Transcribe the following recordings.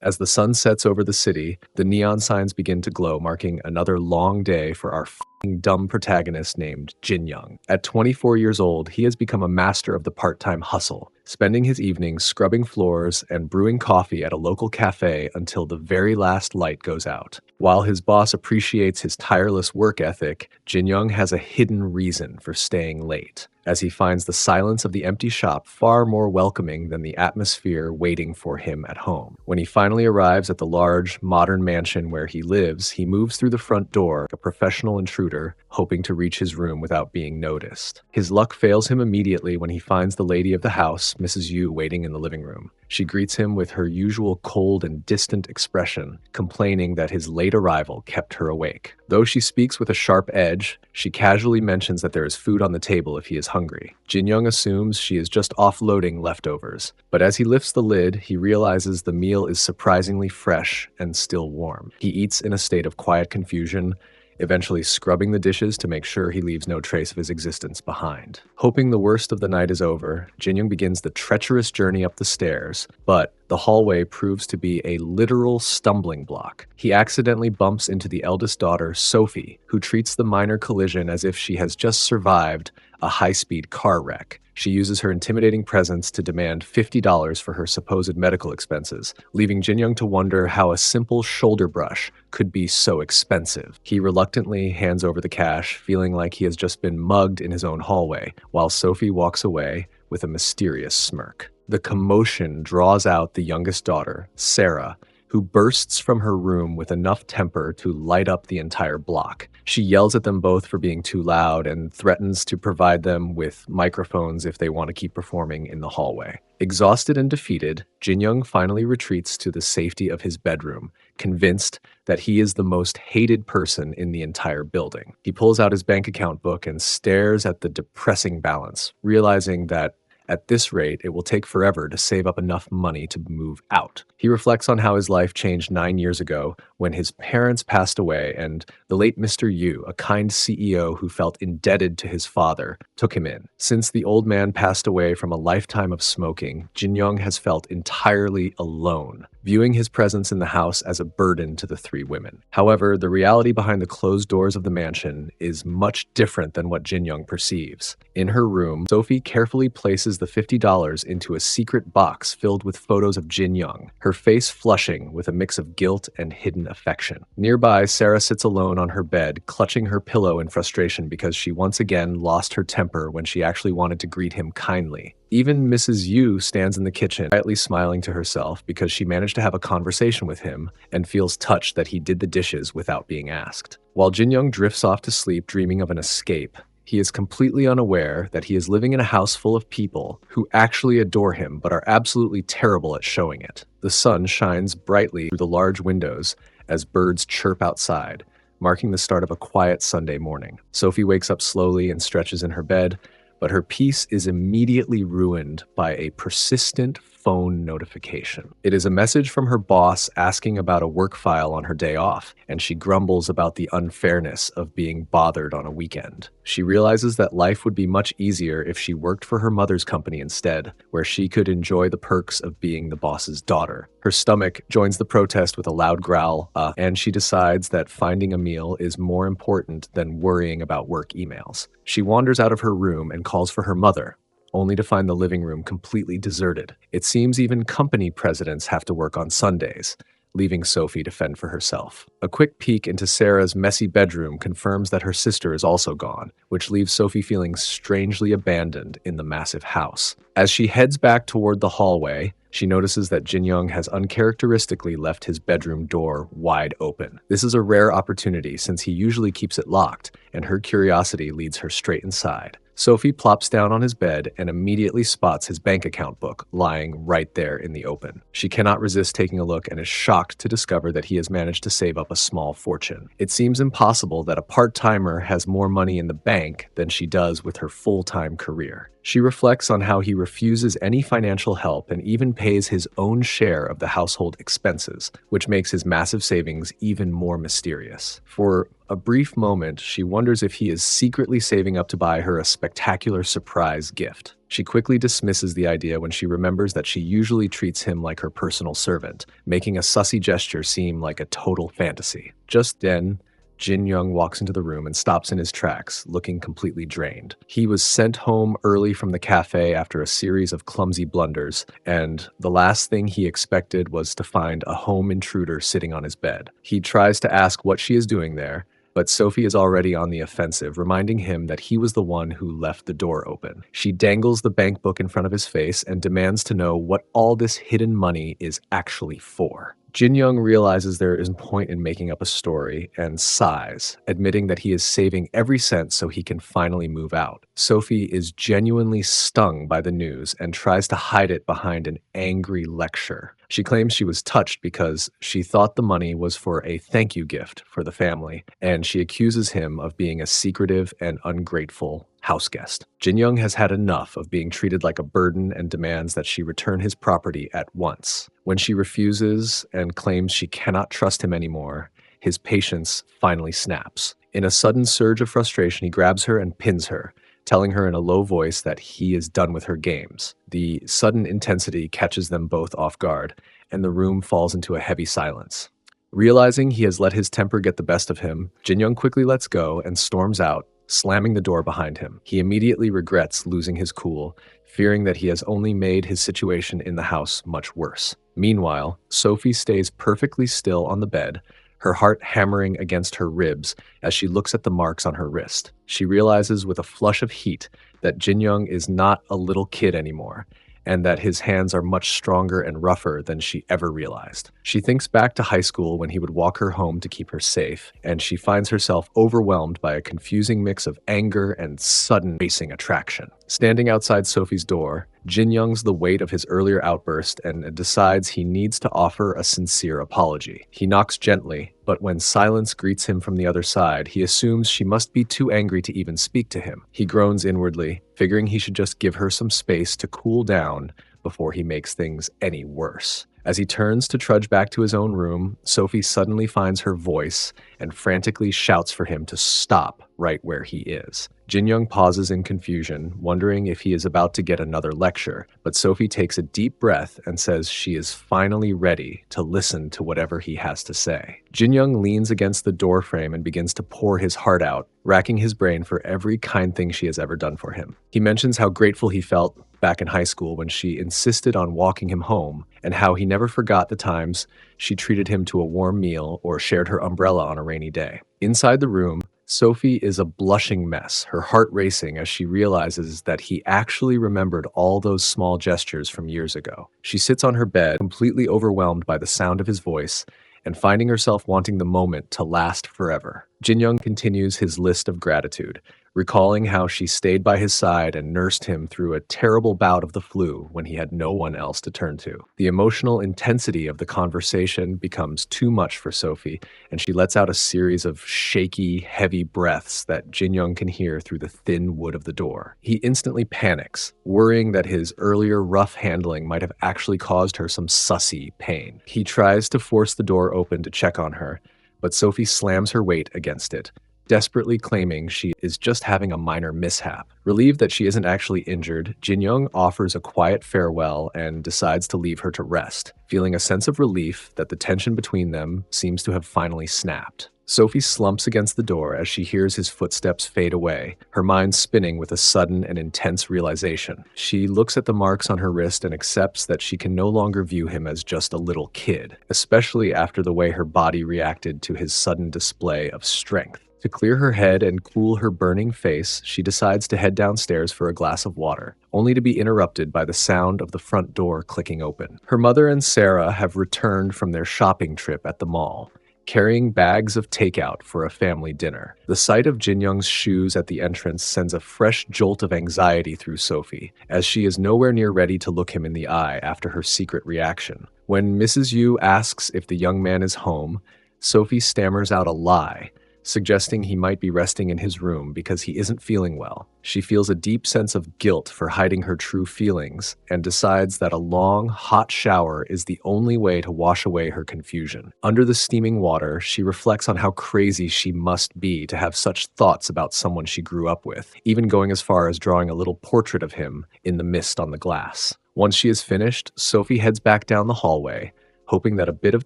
As the sun sets over the city, the neon signs begin to glow, marking another long day for our f***ing dumb protagonist named Jin Young. At 24 years old, he has become a master of the part-time hustle, spending his evenings scrubbing floors and brewing coffee at a local cafe until the very last light goes out. While his boss appreciates his tireless work ethic, Jin Young has a hidden reason for staying late, as he finds the silence of the empty shop far more welcoming than the atmosphere waiting for him at home. When he finally arrives at the large, modern mansion where he lives, he moves through the front door like a professional intruder, hoping to reach his room without being noticed. His luck fails him immediately when he finds the lady of the house, Mrs. Yu, waiting in the living room. She greets him with her usual cold and distant expression, complaining that his late arrival kept her awake. Though she speaks with a sharp edge, she casually mentions that there is food on the table if he is hungry. Jin Young assumes she is just offloading leftovers, but as he lifts the lid, he realizes the meal is surprisingly fresh and still warm. He eats in a state of quiet confusion, eventually scrubbing the dishes to make sure he leaves no trace of his existence behind. Hoping the worst of the night is over, Jin Young begins the treacherous journey up the stairs, but the hallway proves to be a literal stumbling block. He accidentally bumps into the eldest daughter, Sophie, who treats the minor collision as if she has just survived a high-speed car wreck. She uses her intimidating presence to demand $50 for her supposed medical expenses, leaving Jin Young to wonder how a simple shoulder brush could be so expensive. He reluctantly hands over the cash, feeling like he has just been mugged in his own hallway, while Sophie walks away with a mysterious smirk. The commotion draws out the youngest daughter, Sarah, who bursts from her room with enough temper to light up the entire block. She yells at them both for being too loud and threatens to provide them with microphones if they want to keep performing in the hallway. Exhausted and defeated, Jin Young finally retreats to the safety of his bedroom, convinced that he is the most hated person in the entire building. He pulls out his bank account book and stares at the depressing balance, realizing that at this rate, it will take forever to save up enough money to move out. He reflects on how his life changed 9 years ago when his parents passed away and the late Mr. Yu, a kind CEO who felt indebted to his father, took him in. Since the old man passed away from a lifetime of smoking, Jin Young has felt entirely alone, viewing his presence in the house as a burden to the three women. However, the reality behind the closed doors of the mansion is much different than what Jin Young perceives. In her room, Sophie carefully places the $50 into a secret box filled with photos of Jin Young, her face flushing with a mix of guilt and hidden affection. Nearby, Sarah sits alone on her bed, clutching her pillow in frustration because she once again lost her temper when she actually wanted to greet him kindly. Even Mrs. Yu stands in the kitchen, quietly smiling to herself because she managed to have a conversation with him and feels touched that he did the dishes without being asked. While Jin Young drifts off to sleep dreaming of an escape, he is completely unaware that he is living in a house full of people who actually adore him but are absolutely terrible at showing it. The sun shines brightly through the large windows as birds chirp outside, marking the start of a quiet Sunday morning. Sophie wakes up slowly and stretches in her bed, but her peace is immediately ruined by a persistent phone notification. It is a message from her boss asking about a work file on her day off, and she grumbles about the unfairness of being bothered on a weekend. She realizes that life would be much easier if she worked for her mother's company instead, where she could enjoy the perks of being the boss's daughter. Her stomach joins the protest with a loud growl, and she decides that finding a meal is more important than worrying about work emails. She wanders out of her room and calls for her mother, only to find the living room completely deserted. It seems even company presidents have to work on Sundays, leaving Sophie to fend for herself. A quick peek into Sarah's messy bedroom confirms that her sister is also gone, which leaves Sophie feeling strangely abandoned in the massive house. As she heads back toward the hallway, she notices that Jin Young has uncharacteristically left his bedroom door wide open. This is a rare opportunity since he usually keeps it locked, and her curiosity leads her straight inside. Sophie plops down on his bed and immediately spots his bank account book lying right there in the open. She cannot resist taking a look and is shocked to discover that he has managed to save up a small fortune. It seems impossible that a part-timer has more money in the bank than she does with her full-time career. She reflects on how he refuses any financial help and even pays his own share of the household expenses, which makes his massive savings even more mysterious. For a brief moment, she wonders if he is secretly saving up to buy her a spectacular surprise gift. She quickly dismisses the idea when she remembers that she usually treats him like her personal servant, making a sussy gesture seem like a total fantasy. Just then, Jin Young walks into the room and stops in his tracks, looking completely drained. He was sent home early from the cafe after a series of clumsy blunders, and the last thing he expected was to find a home intruder sitting on his bed. He tries to ask what she is doing there, but Sophie is already on the offensive, reminding him that he was the one who left the door open. She dangles the bank book in front of his face and demands to know what all this hidden money is actually for. Jin Young realizes there is no point in making up a story and sighs, admitting that he is saving every cent so he can finally move out. Sophie is genuinely stung by the news and tries to hide it behind an angry lecture. She claims she was touched because she thought the money was for a thank you gift for the family, and she accuses him of being a secretive and ungrateful houseguest. Jin Young has had enough of being treated like a burden and demands that she return his property at once. When she refuses and claims she cannot trust him anymore, his patience finally snaps. In a sudden surge of frustration, he grabs her and pins her, telling her in a low voice that he is done with her games. The sudden intensity catches them both off guard, and the room falls into a heavy silence. Realizing he has let his temper get the best of him, Jin Young quickly lets go and storms out, slamming the door behind him. He immediately regrets losing his cool, fearing that he has only made his situation in the house much worse. Meanwhile, Sophie stays perfectly still on the bed, her heart hammering against her ribs as she looks at the marks on her wrist. She realizes with a flush of heat that Jin Young is not a little kid anymore, and that his hands are much stronger and rougher than she ever realized. She thinks back to high school when he would walk her home to keep her safe, and she finds herself overwhelmed by a confusing mix of anger and sudden racing attraction. Standing outside Sophie's door, Jin Young's the weight of his earlier outburst and decides he needs to offer a sincere apology. He knocks gently, but when silence greets him from the other side, he assumes she must be too angry to even speak to him. He groans inwardly, figuring he should just give her some space to cool down before he makes things any worse. As he turns to trudge back to his own room, Sophie suddenly finds her voice and frantically shouts for him to stop right where he is. Jin Young pauses in confusion, wondering if he is about to get another lecture, but Sophie takes a deep breath and says she is finally ready to listen to whatever he has to say. Jin Young leans against the doorframe and begins to pour his heart out, racking his brain for every kind thing she has ever done for him. He mentions how grateful he felt back in high school when she insisted on walking him home, and how he never forgot the times she treated him to a warm meal or shared her umbrella on a rainy day. Inside the room, Sophie is a blushing mess, her heart racing as she realizes that he actually remembered all those small gestures from years ago. She sits on her bed, completely overwhelmed by the sound of his voice, and finding herself wanting the moment to last forever. Jin Young continues his list of gratitude, recalling how she stayed by his side and nursed him through a terrible bout of the flu when he had no one else to turn to. The emotional intensity of the conversation becomes too much for Sophie, and she lets out a series of shaky, heavy breaths that Jin Young can hear through the thin wood of the door. He instantly panics, worrying that his earlier rough handling might have actually caused her some sussy pain. He tries to force the door open to check on her, but Sophie slams her weight against it, desperately claiming she is just having a minor mishap. Relieved that she isn't actually injured, Jin Young offers a quiet farewell and decides to leave her to rest, feeling a sense of relief that the tension between them seems to have finally snapped. Sophie slumps against the door as she hears his footsteps fade away, her mind spinning with a sudden and intense realization. She looks at the marks on her wrist and accepts that she can no longer view him as just a little kid, especially after the way her body reacted to his sudden display of strength. To clear her head and cool her burning face, she decides to head downstairs for a glass of water, only to be interrupted by the sound of the front door clicking open. Her mother and Sarah have returned from their shopping trip at the mall, carrying bags of takeout for a family dinner. The sight of Jin Young's shoes at the entrance sends a fresh jolt of anxiety through Sophie, as she is nowhere near ready to look him in the eye after her secret reaction. When Mrs. Yu asks if the young man is home, Sophie stammers out a lie, suggesting he might be resting in his room because he isn't feeling well. She feels a deep sense of guilt for hiding her true feelings and decides that a long, hot shower is the only way to wash away her confusion. Under the steaming water, she reflects on how crazy she must be to have such thoughts about someone she grew up with, even going as far as drawing a little portrait of him in the mist on the glass. Once she is finished, Sophie heads back down the hallway, hoping that a bit of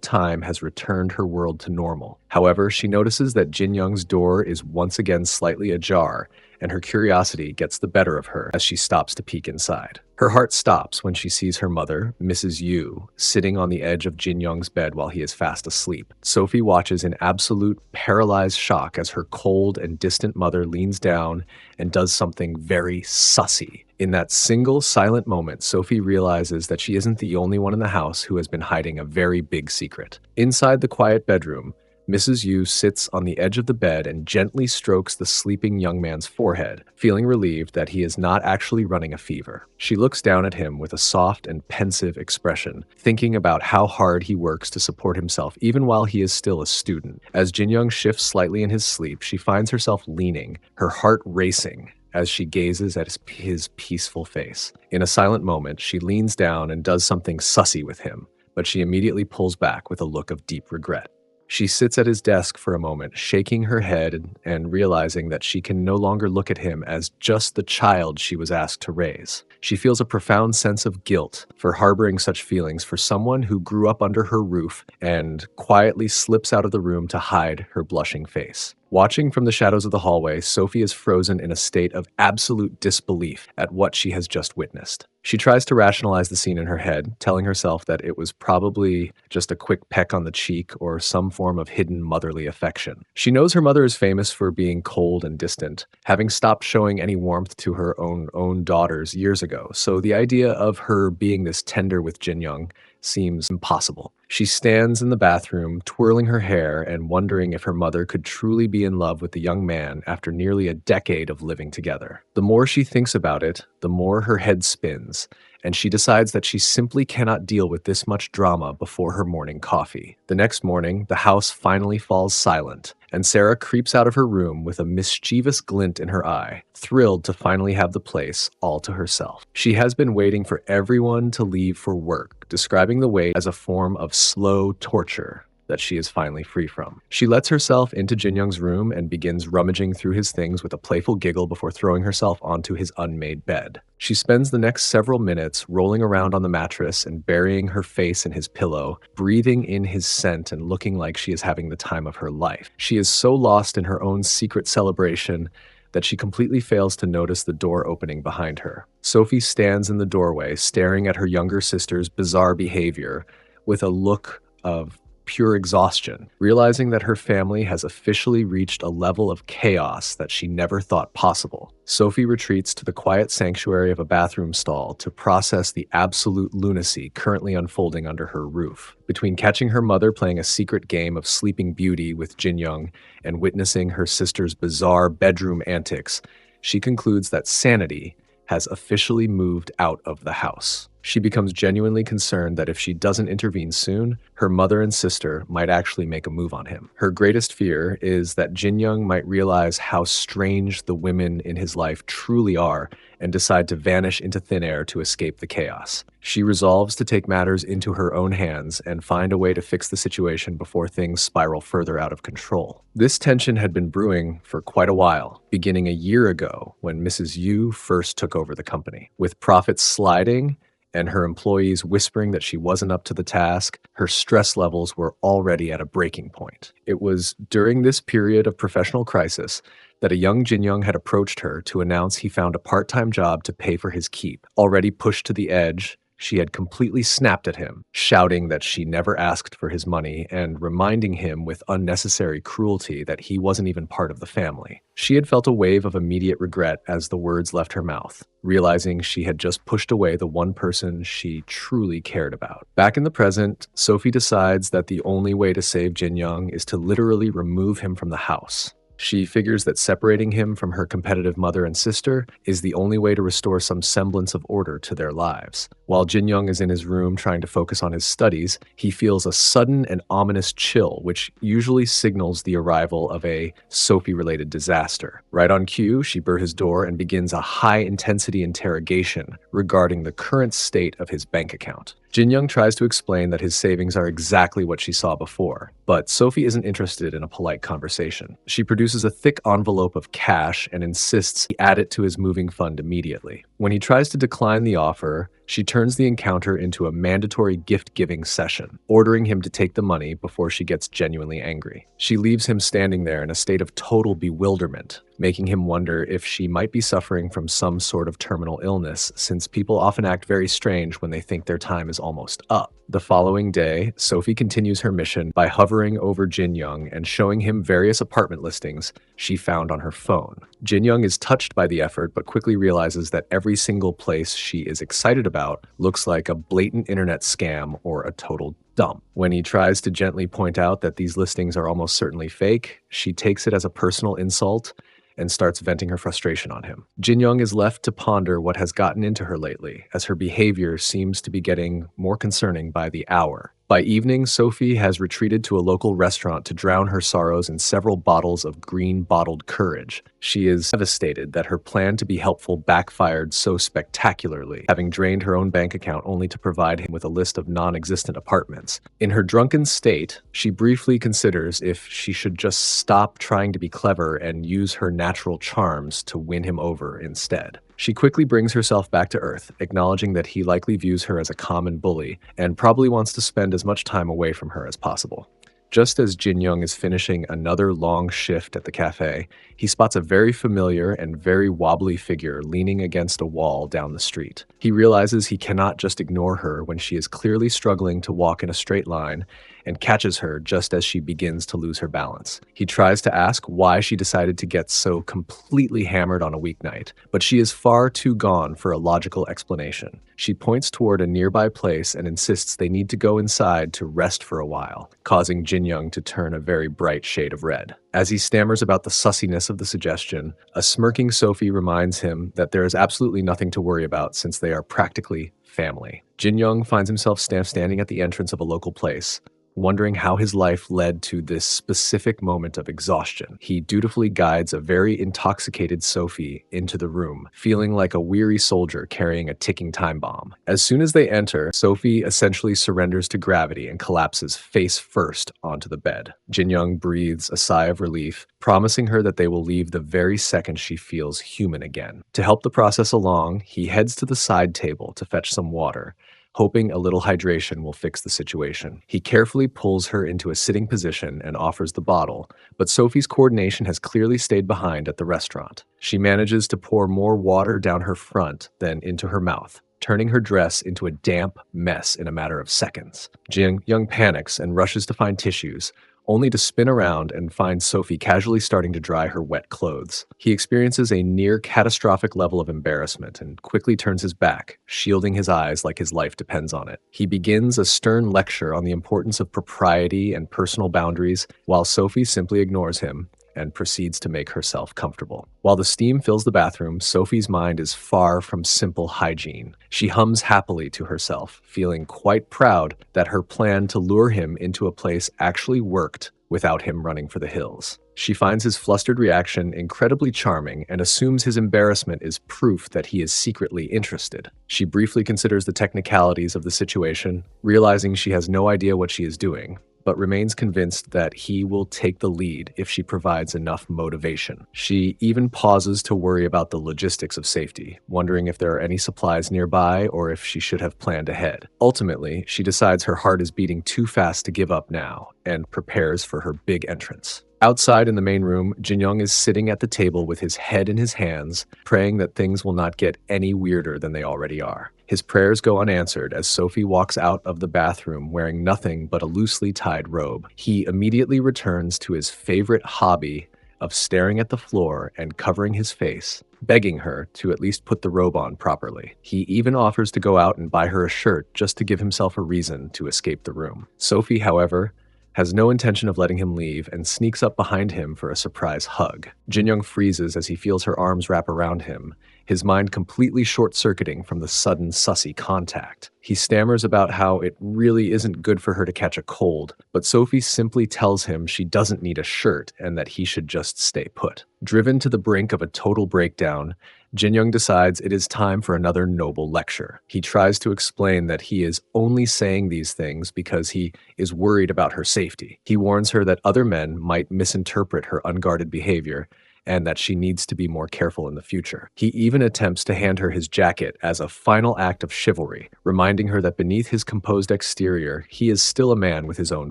time has returned her world to normal. However, she notices that Jin Young's door is once again slightly ajar, and her curiosity gets the better of her as she stops to peek inside. Her heart stops when she sees her mother, Mrs. Yu, sitting on the edge of Jin Young's bed while he is fast asleep. Sophie watches in absolute paralyzed shock as her cold and distant mother leans down and does something very sussy. In that single silent moment, Sophie realizes that she isn't the only one in the house who has been hiding a very big secret. Inside the quiet bedroom, Mrs. Yu sits on the edge of the bed and gently strokes the sleeping young man's forehead, feeling relieved that he is not actually running a fever. She looks down at him with a soft and pensive expression, thinking about how hard he works to support himself even while he is still a student. As Jin Young shifts slightly in his sleep, she finds herself leaning, her heart racing, as she gazes at his peaceful face. In a silent moment, she leans down and does something sussy with him, but she immediately pulls back with a look of deep regret. She sits at his desk for a moment, shaking her head and realizing that she can no longer look at him as just the child she was asked to raise. She feels a profound sense of guilt for harboring such feelings for someone who grew up under her roof, and quietly slips out of the room to hide her blushing face. Watching from the shadows of the hallway, Sophie is frozen in a state of absolute disbelief at what she has just witnessed. She tries to rationalize the scene in her head, telling herself that it was probably just a quick peck on the cheek or some form of hidden motherly affection. She knows her mother is famous for being cold and distant, having stopped showing any warmth to her own daughters years ago, so the idea of her being this tender with Jin Young seems impossible. She stands in the bathroom, twirling her hair and wondering if her mother could truly be in love with the young man after nearly a decade of living together. The more she thinks about it, the more her head spins, and she decides that she simply cannot deal with this much drama before her morning coffee. The next morning, the house finally falls silent, and Sarah creeps out of her room with a mischievous glint in her eye, thrilled to finally have the place all to herself. She has been waiting for everyone to leave for work, describing the wait as a form of slow torture that she is finally free from. She lets herself into Jin Young's room and begins rummaging through his things with a playful giggle before throwing herself onto his unmade bed. She spends the next several minutes rolling around on the mattress and burying her face in his pillow, breathing in his scent and looking like she is having the time of her life. She is so lost in her own secret celebration that she completely fails to notice the door opening behind her. Sophie stands in the doorway, staring at her younger sister's bizarre behavior with a look of pure exhaustion, realizing that her family has officially reached a level of chaos that she never thought possible. Sophie retreats to the quiet sanctuary of a bathroom stall to process the absolute lunacy currently unfolding under her roof. Between catching her mother playing a secret game of Sleeping Beauty with Jin Young and witnessing her sister's bizarre bedroom antics, she concludes that sanity has officially moved out of the house. She becomes genuinely concerned that if she doesn't intervene soon, her mother and sister might actually make a move on him. Her greatest fear is that Jin Young might realize how strange the women in his life truly are and decide to vanish into thin air to escape the chaos. She resolves to take matters into her own hands and find a way to fix the situation before things spiral further out of control. This tension had been brewing for quite a while, beginning a year ago when Mrs. Yu first took over the company. With profits sliding and her employees whispering that she wasn't up to the task, her stress levels were already at a breaking point. It was during this period of professional crisis that a young Jin Young had approached her to announce he found a part-time job to pay for his keep. Already pushed to the edge, she had completely snapped at him, shouting that she never asked for his money and reminding him with unnecessary cruelty that he wasn't even part of the family. She had felt a wave of immediate regret as the words left her mouth, realizing she had just pushed away the one person she truly cared about. Back in the present, Sophie decides that the only way to save Jin Young is to literally remove him from the house. She figures that separating him from her competitive mother and sister is the only way to restore some semblance of order to their lives. While Jin Young is in his room trying to focus on his studies, he feels a sudden and ominous chill, which usually signals the arrival of a Sophie-related disaster. Right on cue, she bursts his door and begins a high-intensity interrogation regarding the current state of his bank account. Jin Young tries to explain that his savings are exactly what she saw before, but Sophie isn't interested in a polite conversation. She produces a thick envelope of cash and insists he add it to his moving fund immediately. When he tries to decline the offer, she turns the encounter into a mandatory gift-giving session, ordering him to take the money before she gets genuinely angry. She leaves him standing there in a state of total bewilderment, making him wonder if she might be suffering from some sort of terminal illness, since people often act very strange when they think their time is almost up. The following day, Sophie continues her mission by hovering over Jin Young and showing him various apartment listings she found on her phone. Jin Young is touched by the effort, but quickly realizes that every single place she is excited about looks like a blatant internet scam or a total dump. When he tries to gently point out that these listings are almost certainly fake, she takes it as a personal insult and starts venting her frustration on him. Jin Young is left to ponder what has gotten into her lately, as her behavior seems to be getting more concerning by the hour. By evening, Sophie has retreated to a local restaurant to drown her sorrows in several bottles of green bottled courage. She is devastated that her plan to be helpful backfired so spectacularly, having drained her own bank account only to provide him with a list of non-existent apartments. In her drunken state, she briefly considers if she should just stop trying to be clever and use her natural charms to win him over instead. She quickly brings herself back to earth, acknowledging that he likely views her as a common bully and probably wants to spend as much time away from her as possible. Just as Jin Young is finishing another long shift at the cafe, he spots a very familiar and very wobbly figure leaning against a wall down the street. He realizes he cannot just ignore her when she is clearly struggling to walk in a straight line, and catches her just as she begins to lose her balance. He tries to ask why she decided to get so completely hammered on a weeknight, but she is far too gone for a logical explanation. She points toward a nearby place and insists they need to go inside to rest for a while, causing Jin Young to turn a very bright shade of red. As he stammers about the sussiness of the suggestion, a smirking Sophie reminds him that there is absolutely nothing to worry about since they are practically family. Jin Young finds himself standing at the entrance of a local place, wondering how his life led to this specific moment of exhaustion. He dutifully guides a very intoxicated Sophie into the room, feeling like a weary soldier carrying a ticking time bomb. As soon as they enter, Sophie essentially surrenders to gravity and collapses face first onto the bed. Jin Young breathes a sigh of relief, promising her that they will leave the very second she feels human again. To help the process along, he heads to the side table to fetch some water, hoping a little hydration will fix the situation. He carefully pulls her into a sitting position and offers the bottle, but Sophie's coordination has clearly stayed behind at the restaurant. She manages to pour more water down her front than into her mouth, turning her dress into a damp mess in a matter of seconds. Jin Young panics and rushes to find tissues, only to spin around and find Sophie casually starting to dry her wet clothes. He experiences a near catastrophic level of embarrassment and quickly turns his back, shielding his eyes like his life depends on it. He begins a stern lecture on the importance of propriety and personal boundaries, while Sophie simply ignores him and proceeds to make herself comfortable. While the steam fills the bathroom, Sophie's mind is far from simple hygiene. She hums happily to herself, feeling quite proud that her plan to lure him into a place actually worked without him running for the hills. She finds his flustered reaction incredibly charming and assumes his embarrassment is proof that he is secretly interested. She briefly considers the technicalities of the situation, realizing she has no idea what she is doing, but remains convinced that he will take the lead if she provides enough motivation. She even pauses to worry about the logistics of safety, wondering if there are any supplies nearby or if she should have planned ahead. Ultimately, she decides her heart is beating too fast to give up now and prepares for her big entrance. Outside in the main room, Jin Young is sitting at the table with his head in his hands, praying that things will not get any weirder than they already are. His prayers go unanswered as Sophie walks out of the bathroom wearing nothing but a loosely tied robe. He immediately returns to his favorite hobby of staring at the floor and covering his face, begging her to at least put the robe on properly. He even offers to go out and buy her a shirt just to give himself a reason to escape the room. Sophie, however, has no intention of letting him leave, and sneaks up behind him for a surprise hug. Jin-young freezes as he feels her arms wrap around him, his mind completely short-circuiting from the sudden sussy contact. He stammers about how it really isn't good for her to catch a cold, but Sophie simply tells him she doesn't need a shirt and that he should just stay put. Driven to the brink of a total breakdown, Jin-young decides it is time for another noble lecture. He tries to explain that he is only saying these things because he is worried about her safety. He warns her that other men might misinterpret her unguarded behavior and that she needs to be more careful in the future. He even attempts to hand her his jacket as a final act of chivalry, reminding her that beneath his composed exterior, he is still a man with his own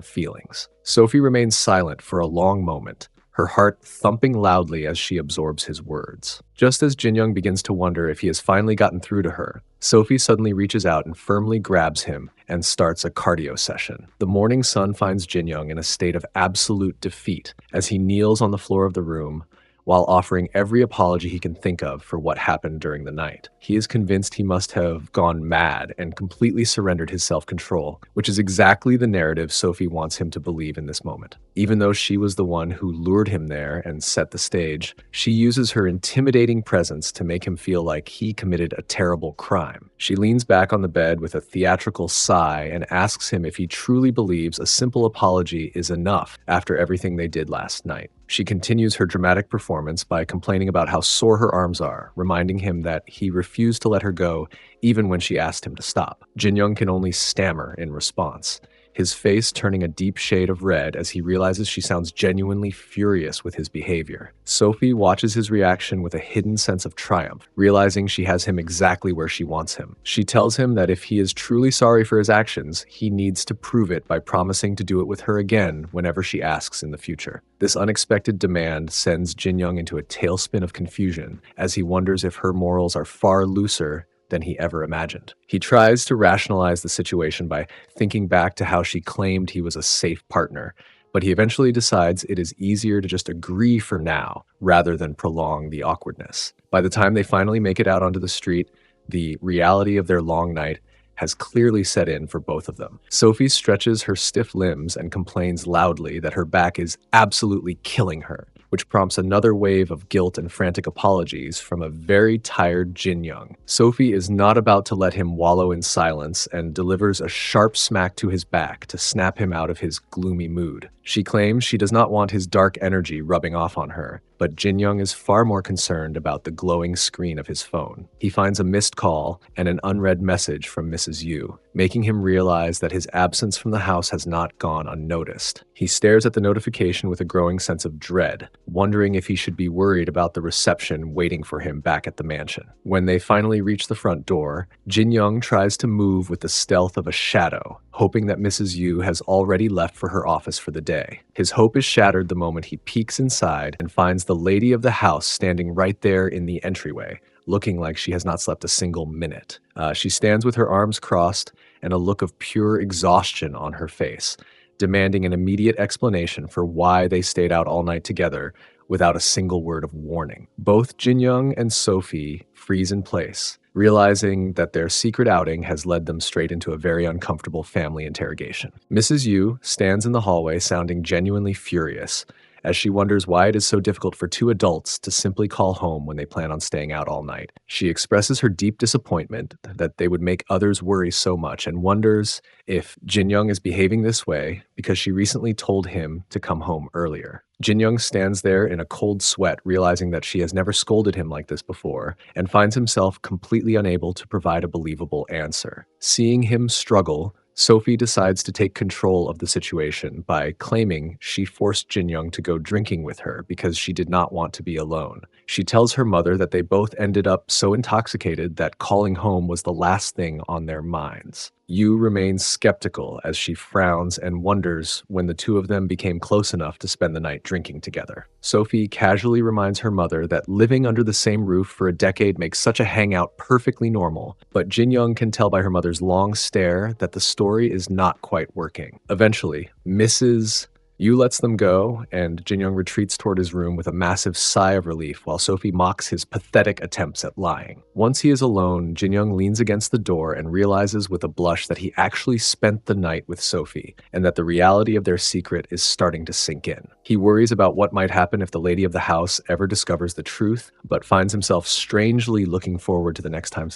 feelings. Sophie remains silent for a long moment, her heart thumping loudly as she absorbs his words. Just as Jin-young begins to wonder if he has finally gotten through to her, Sophie suddenly reaches out and firmly grabs him and starts a cardio session. The morning sun finds Jin-young in a state of absolute defeat as he kneels on the floor of the room, while offering every apology he can think of for what happened during the night. He is convinced he must have gone mad and completely surrendered his self-control, which is exactly the narrative Sophie wants him to believe in this moment. Even though she was the one who lured him there and set the stage, she uses her intimidating presence to make him feel like he committed a terrible crime. She leans back on the bed with a theatrical sigh and asks him if he truly believes a simple apology is enough after everything they did last night. She continues her dramatic performance by complaining about how sore her arms are, reminding him that he refused to let her go even when she asked him to stop. Jin-young can only stammer in response, his face turning a deep shade of red as he realizes she sounds genuinely furious with his behavior. Sophie watches his reaction with a hidden sense of triumph, realizing she has him exactly where she wants him. She tells him that if he is truly sorry for his actions, he needs to prove it by promising to do it with her again whenever she asks in the future. This unexpected demand sends Jin-young into a tailspin of confusion as he wonders if her morals are far looser than he ever imagined. He tries to rationalize the situation by thinking back to how she claimed he was a safe partner, but he eventually decides it is easier to just agree for now rather than prolong the awkwardness. By the time they finally make it out onto the street, the reality of their long night has clearly set in for both of them. Sophie stretches her stiff limbs and complains loudly that her back is absolutely killing her, which prompts another wave of guilt and frantic apologies from a very tired Jin-young. Sophie is not about to let him wallow in silence and delivers a sharp smack to his back to snap him out of his gloomy mood. She claims she does not want his dark energy rubbing off on her, but Jin-young is far more concerned about the glowing screen of his phone. He finds a missed call and an unread message from Mrs. Yu, making him realize that his absence from the house has not gone unnoticed. He stares at the notification with a growing sense of dread, wondering if he should be worried about the reception waiting for him back at the mansion. When they finally reach the front door, Jin-young tries to move with the stealth of a shadow, hoping that Mrs. Yu has already left for her office for the day. His hope is shattered the moment he peeks inside and finds the lady of the house standing right there in the entryway, looking like she has not slept a single minute. She stands with her arms crossed and a look of pure exhaustion on her face, demanding an immediate explanation for why they stayed out all night together without a single word of warning. Both Jin-young and Sophie freeze in place, realizing that their secret outing has led them straight into a very uncomfortable family interrogation. Mrs. Yu stands in the hallway sounding genuinely furious, as she wonders why it is so difficult for two adults to simply call home when they plan on staying out all night. She expresses her deep disappointment that they would make others worry so much and wonders if Jin-young is behaving this way because she recently told him to come home earlier. Jin-young stands there in a cold sweat, realizing that she has never scolded him like this before, and finds himself completely unable to provide a believable answer. Seeing him struggle, Sophie decides to take control of the situation by claiming she forced Jin-young to go drinking with her because she did not want to be alone. She tells her mother that they both ended up so intoxicated that calling home was the last thing on their minds. Yu remains skeptical as she frowns and wonders when the two of them became close enough to spend the night drinking together. Sophie casually reminds her mother that living under the same roof for a decade makes such a hangout perfectly normal, but Jin-young can tell by her mother's long stare that the story is not quite working. Eventually, Mrs. Yu lets them go, and Jinyoung retreats toward his room with a massive sigh of relief while Sophie mocks his pathetic attempts at lying. Once he is alone, Jinyoung leans against the door and realizes with a blush that he actually spent the night with Sophie, and that the reality of their secret is starting to sink in. He worries about what might happen if the lady of the house ever discovers the truth, but finds himself strangely looking forward to the next time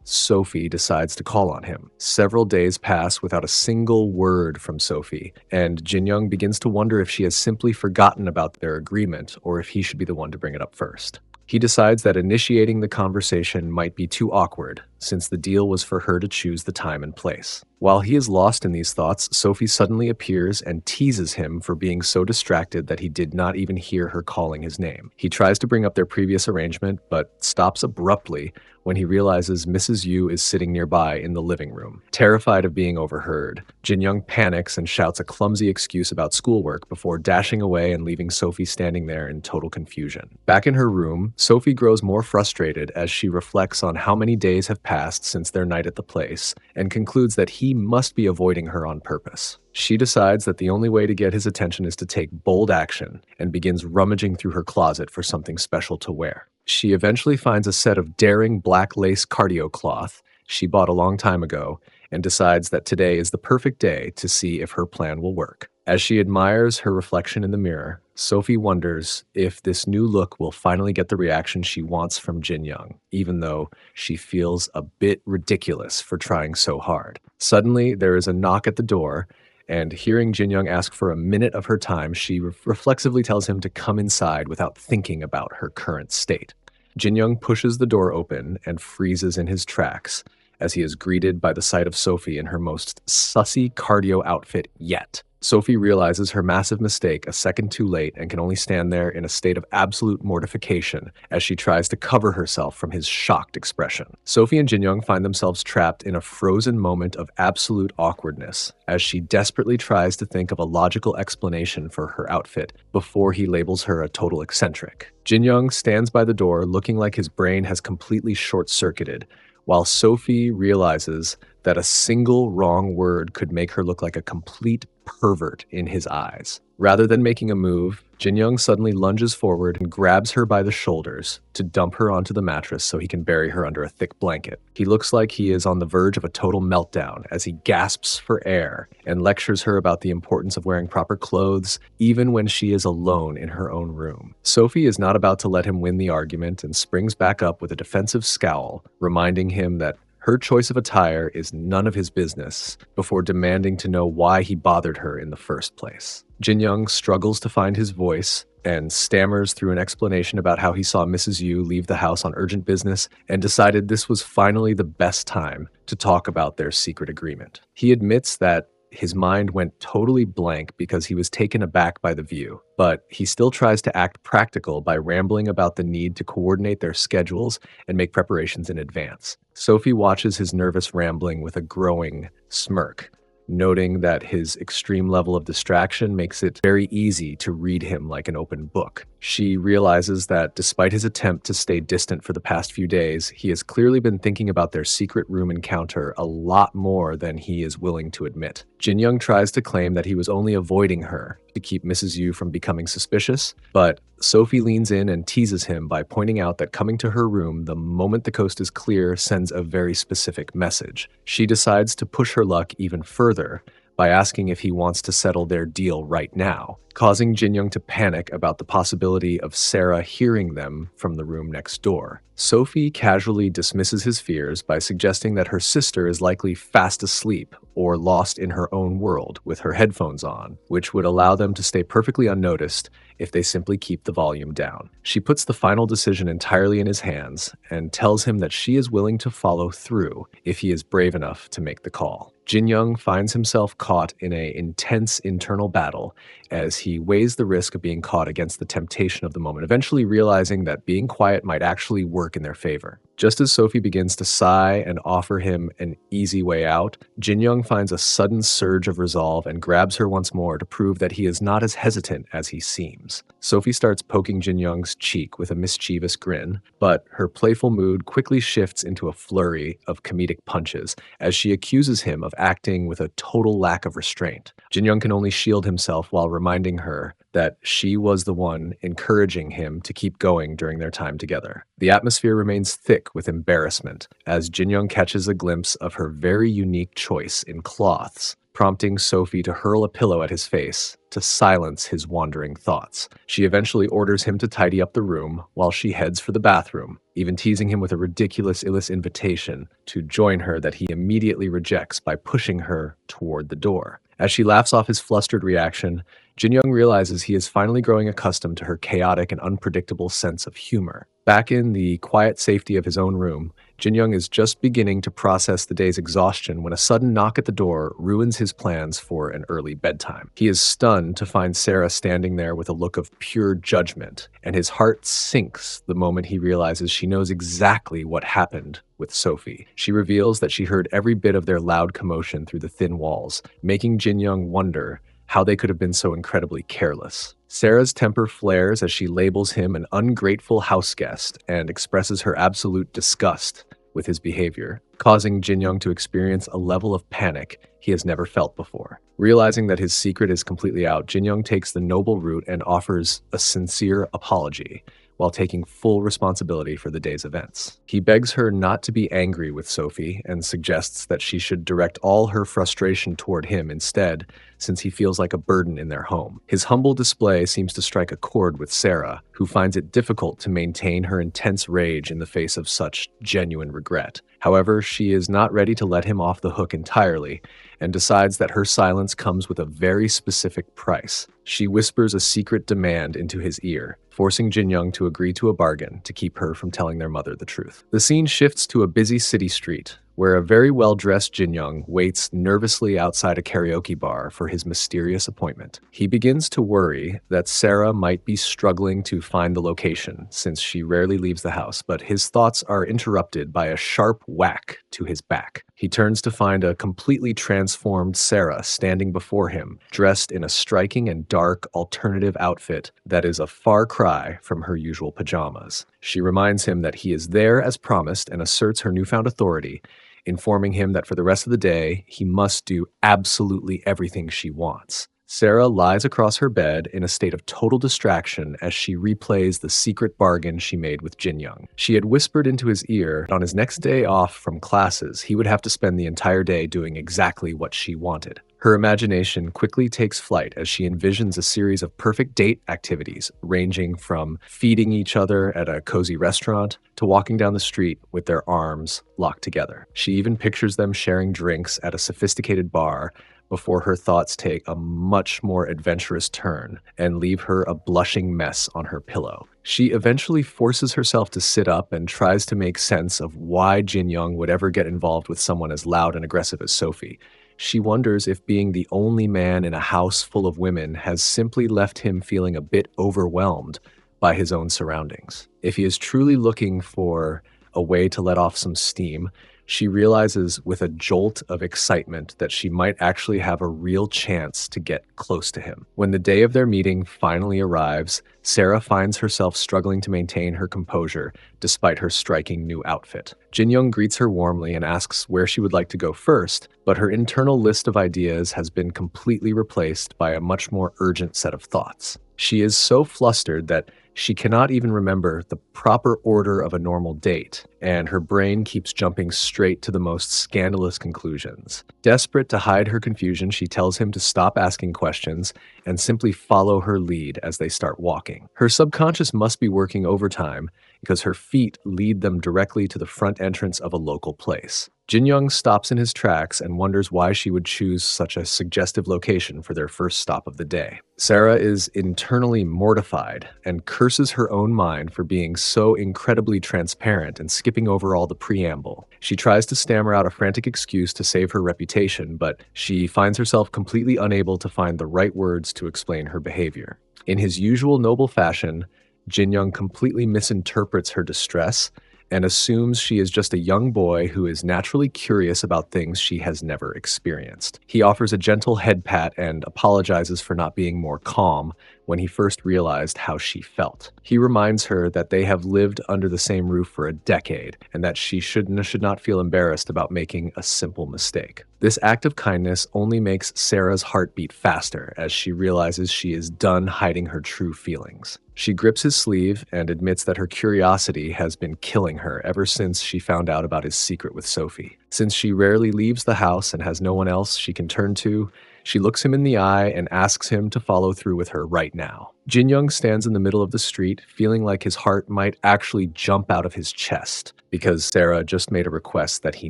Sophie decides to call on him. Several days pass without a single word from Sophie, and Jinyoung begins to wonder if she has simply forgotten about their agreement or if he should be the one to bring it up first. He decides that initiating the conversation might be too awkward, since the deal was for her to choose the time and place. While he is lost in these thoughts, Sophie suddenly appears and teases him for being so distracted that he did not even hear her calling his name. He tries to bring up their previous arrangement, but stops abruptly when he realizes Mrs. Yu is sitting nearby in the living room. Terrified of being overheard, Jinyoung panics and shouts a clumsy excuse about schoolwork before dashing away and leaving Sophie standing there in total confusion. Back in her room, Sophie grows more frustrated as she reflects on how many days have passed since their night at the place and concludes that he must be avoiding her on purpose. She decides that the only way to get his attention is to take bold action and begins rummaging through her closet for something special to wear. She eventually finds a set of daring black lace cardio cloth she bought a long time ago and decides that today is the perfect day to see if her plan will work. As she admires her reflection in the mirror, Sophie wonders if this new look will finally get the reaction she wants from Jinyoung, even though she feels a bit ridiculous for trying so hard. Suddenly, there is a knock at the door, and hearing Jinyoung ask for a minute of her time, she reflexively tells him to come inside without thinking about her current state. Jinyoung pushes the door open and freezes in his tracks as he is greeted by the sight of Sophie in her most sussy cardio outfit yet. Sophie realizes her massive mistake a second too late and can only stand there in a state of absolute mortification as she tries to cover herself from his shocked expression. Sophie and Jinyoung find themselves trapped in a frozen moment of absolute awkwardness as she desperately tries to think of a logical explanation for her outfit before he labels her a total eccentric. Jinyoung stands by the door looking like his brain has completely short-circuited, while Sophie realizes that a single wrong word could make her look like a complete pervert in his eyes. Rather than making a move, Jinyoung suddenly lunges forward and grabs her by the shoulders to dump her onto the mattress so he can bury her under a thick blanket. He looks like he is on the verge of a total meltdown as he gasps for air and lectures her about the importance of wearing proper clothes even when she is alone in her own room. Sophie is not about to let him win the argument and springs back up with a defensive scowl, reminding him that her choice of attire is none of his business, before demanding to know why he bothered her in the first place. Jinyoung struggles to find his voice and stammers through an explanation about how he saw Mrs. Yu leave the house on urgent business and decided this was finally the best time to talk about their secret agreement. He admits that his mind went totally blank because he was taken aback by the view, but he still tries to act practical by rambling about the need to coordinate their schedules and make preparations in advance. Sophie watches his nervous rambling with a growing smirk, noting that his extreme level of distraction makes it very easy to read him like an open book. She realizes that despite his attempt to stay distant for the past few days, he has clearly been thinking about their secret room encounter a lot more than he is willing to admit. Jinyoung tries to claim that he was only avoiding her to keep Mrs. Yu from becoming suspicious, but Sophie leans in and teases him by pointing out that coming to her room the moment the coast is clear sends a very specific message. She decides to push her luck even further by asking if he wants to settle their deal right now, causing Jinyoung to panic about the possibility of Sarah hearing them from the room next door. Sophie casually dismisses his fears by suggesting that her sister is likely fast asleep or lost in her own world with her headphones on, which would allow them to stay perfectly unnoticed if they simply keep the volume down. She puts the final decision entirely in his hands and tells him that she is willing to follow through if he is brave enough to make the call. Jinyoung finds himself caught in an intense internal battle as he weighs the risk of being caught against the temptation of the moment, eventually realizing that being quiet might actually work in their favor. Just as Sophie begins to sigh and offer him an easy way out, Jin Young finds a sudden surge of resolve and grabs her once more to prove that he is not as hesitant as he seems. Sophie starts poking Jin Young's cheek with a mischievous grin, but her playful mood quickly shifts into a flurry of comedic punches as she accuses him of acting with a total lack of restraint. Jin Young can only shield himself while reminding her that she was the one encouraging him to keep going during their time together. The atmosphere remains thick with embarrassment as Jin Young catches a glimpse of her very unique choice in cloths, prompting Sophie to hurl a pillow at his face to silence his wandering thoughts. She eventually orders him to tidy up the room while she heads for the bathroom, even teasing him with a ridiculous invitation to join her that he immediately rejects by pushing her toward the door. As she laughs off his flustered reaction, Jin Young realizes he is finally growing accustomed to her chaotic and unpredictable sense of humor. Back in the quiet safety of his own room, Jin Young is just beginning to process the day's exhaustion when a sudden knock at the door ruins his plans for an early bedtime. He is stunned to find Sarah standing there with a look of pure judgment, and his heart sinks the moment he realizes she knows exactly what happened with Sophie. She reveals that she heard every bit of their loud commotion through the thin walls, making Jin Young wonder how they could have been so incredibly careless. Sarah's temper flares as she labels him an ungrateful houseguest and expresses her absolute disgust with his behavior, causing Jin Young to experience a level of panic he has never felt before. Realizing that his secret is completely out, Jin Young takes the noble route and offers a sincere apology, while taking full responsibility for the day's events. He begs her not to be angry with Sophie and suggests that she should direct all her frustration toward him instead, since he feels like a burden in their home. His humble display seems to strike a chord with Sarah, who finds it difficult to maintain her intense rage in the face of such genuine regret. However, she is not ready to let him off the hook entirely, and decides that her silence comes with a very specific price. She whispers a secret demand into his ear, forcing Jin Young to agree to a bargain to keep her from telling their mother the truth. The scene shifts to a busy city street, where a very well-dressed Jin Young waits nervously outside a karaoke bar for his mysterious appointment. He begins to worry that Sarah might be struggling to find the location, since she rarely leaves the house, but his thoughts are interrupted by a sharp whack to his back. He turns to find a completely transformed Sarah standing before him, dressed in a striking and dark alternative outfit that is a far cry from her usual pajamas. She reminds him that he is there as promised and asserts her newfound authority, informing him that for the rest of the day, he must do absolutely everything she wants. Sarah lies across her bed in a state of total distraction as she replays the secret bargain she made with Jin Young. She had whispered into his ear that on his next day off from classes, he would have to spend the entire day doing exactly what she wanted. Her imagination quickly takes flight as she envisions a series of perfect date activities, ranging from feeding each other at a cozy restaurant to walking down the street with their arms locked together. She even pictures them sharing drinks at a sophisticated bar before her thoughts take a much more adventurous turn and leave her a blushing mess on her pillow. She eventually forces herself to sit up and tries to make sense of why Jin Young would ever get involved with someone as loud and aggressive as Sophie. She wonders if being the only man in a house full of women has simply left him feeling a bit overwhelmed by his own surroundings. If he is truly looking for a way to let off some steam, she realizes with a jolt of excitement that she might actually have a real chance to get close to him. When the day of their meeting finally arrives, Sarah finds herself struggling to maintain her composure despite her striking new outfit. Jin Young greets her warmly and asks where she would like to go first, but her internal list of ideas has been completely replaced by a much more urgent set of thoughts. She is so flustered that she cannot even remember the proper order of a normal date, and her brain keeps jumping straight to the most scandalous conclusions. Desperate to hide her confusion, she tells him to stop asking questions and simply follow her lead as they start walking. Her subconscious must be working overtime because her feet lead them directly to the front entrance of a local place. Jin Young stops in his tracks and wonders why she would choose such a suggestive location for their first stop of the day. Sarah is internally mortified and curses her own mind for being so incredibly transparent and skipping over all the preamble. She tries to stammer out a frantic excuse to save her reputation, but she finds herself completely unable to find the right words to explain her behavior. In his usual noble fashion, Jin Young completely misinterprets her distress and assumes she is just a young boy who is naturally curious about things she has never experienced. He offers a gentle head pat and apologizes for not being more calm when he first realized how she felt. He reminds her that they have lived under the same roof for a decade and that she should not feel embarrassed about making a simple mistake. This act of kindness only makes Sarah's heart beat faster as she realizes she is done hiding her true feelings. She grips his sleeve and admits that her curiosity has been killing her ever since she found out about his secret with Sophie. Since she rarely leaves the house and has no one else she can turn to, she looks him in the eye and asks him to follow through with her right now. Jin Young stands in the middle of the street, feeling like his heart might actually jump out of his chest because Sarah just made a request that he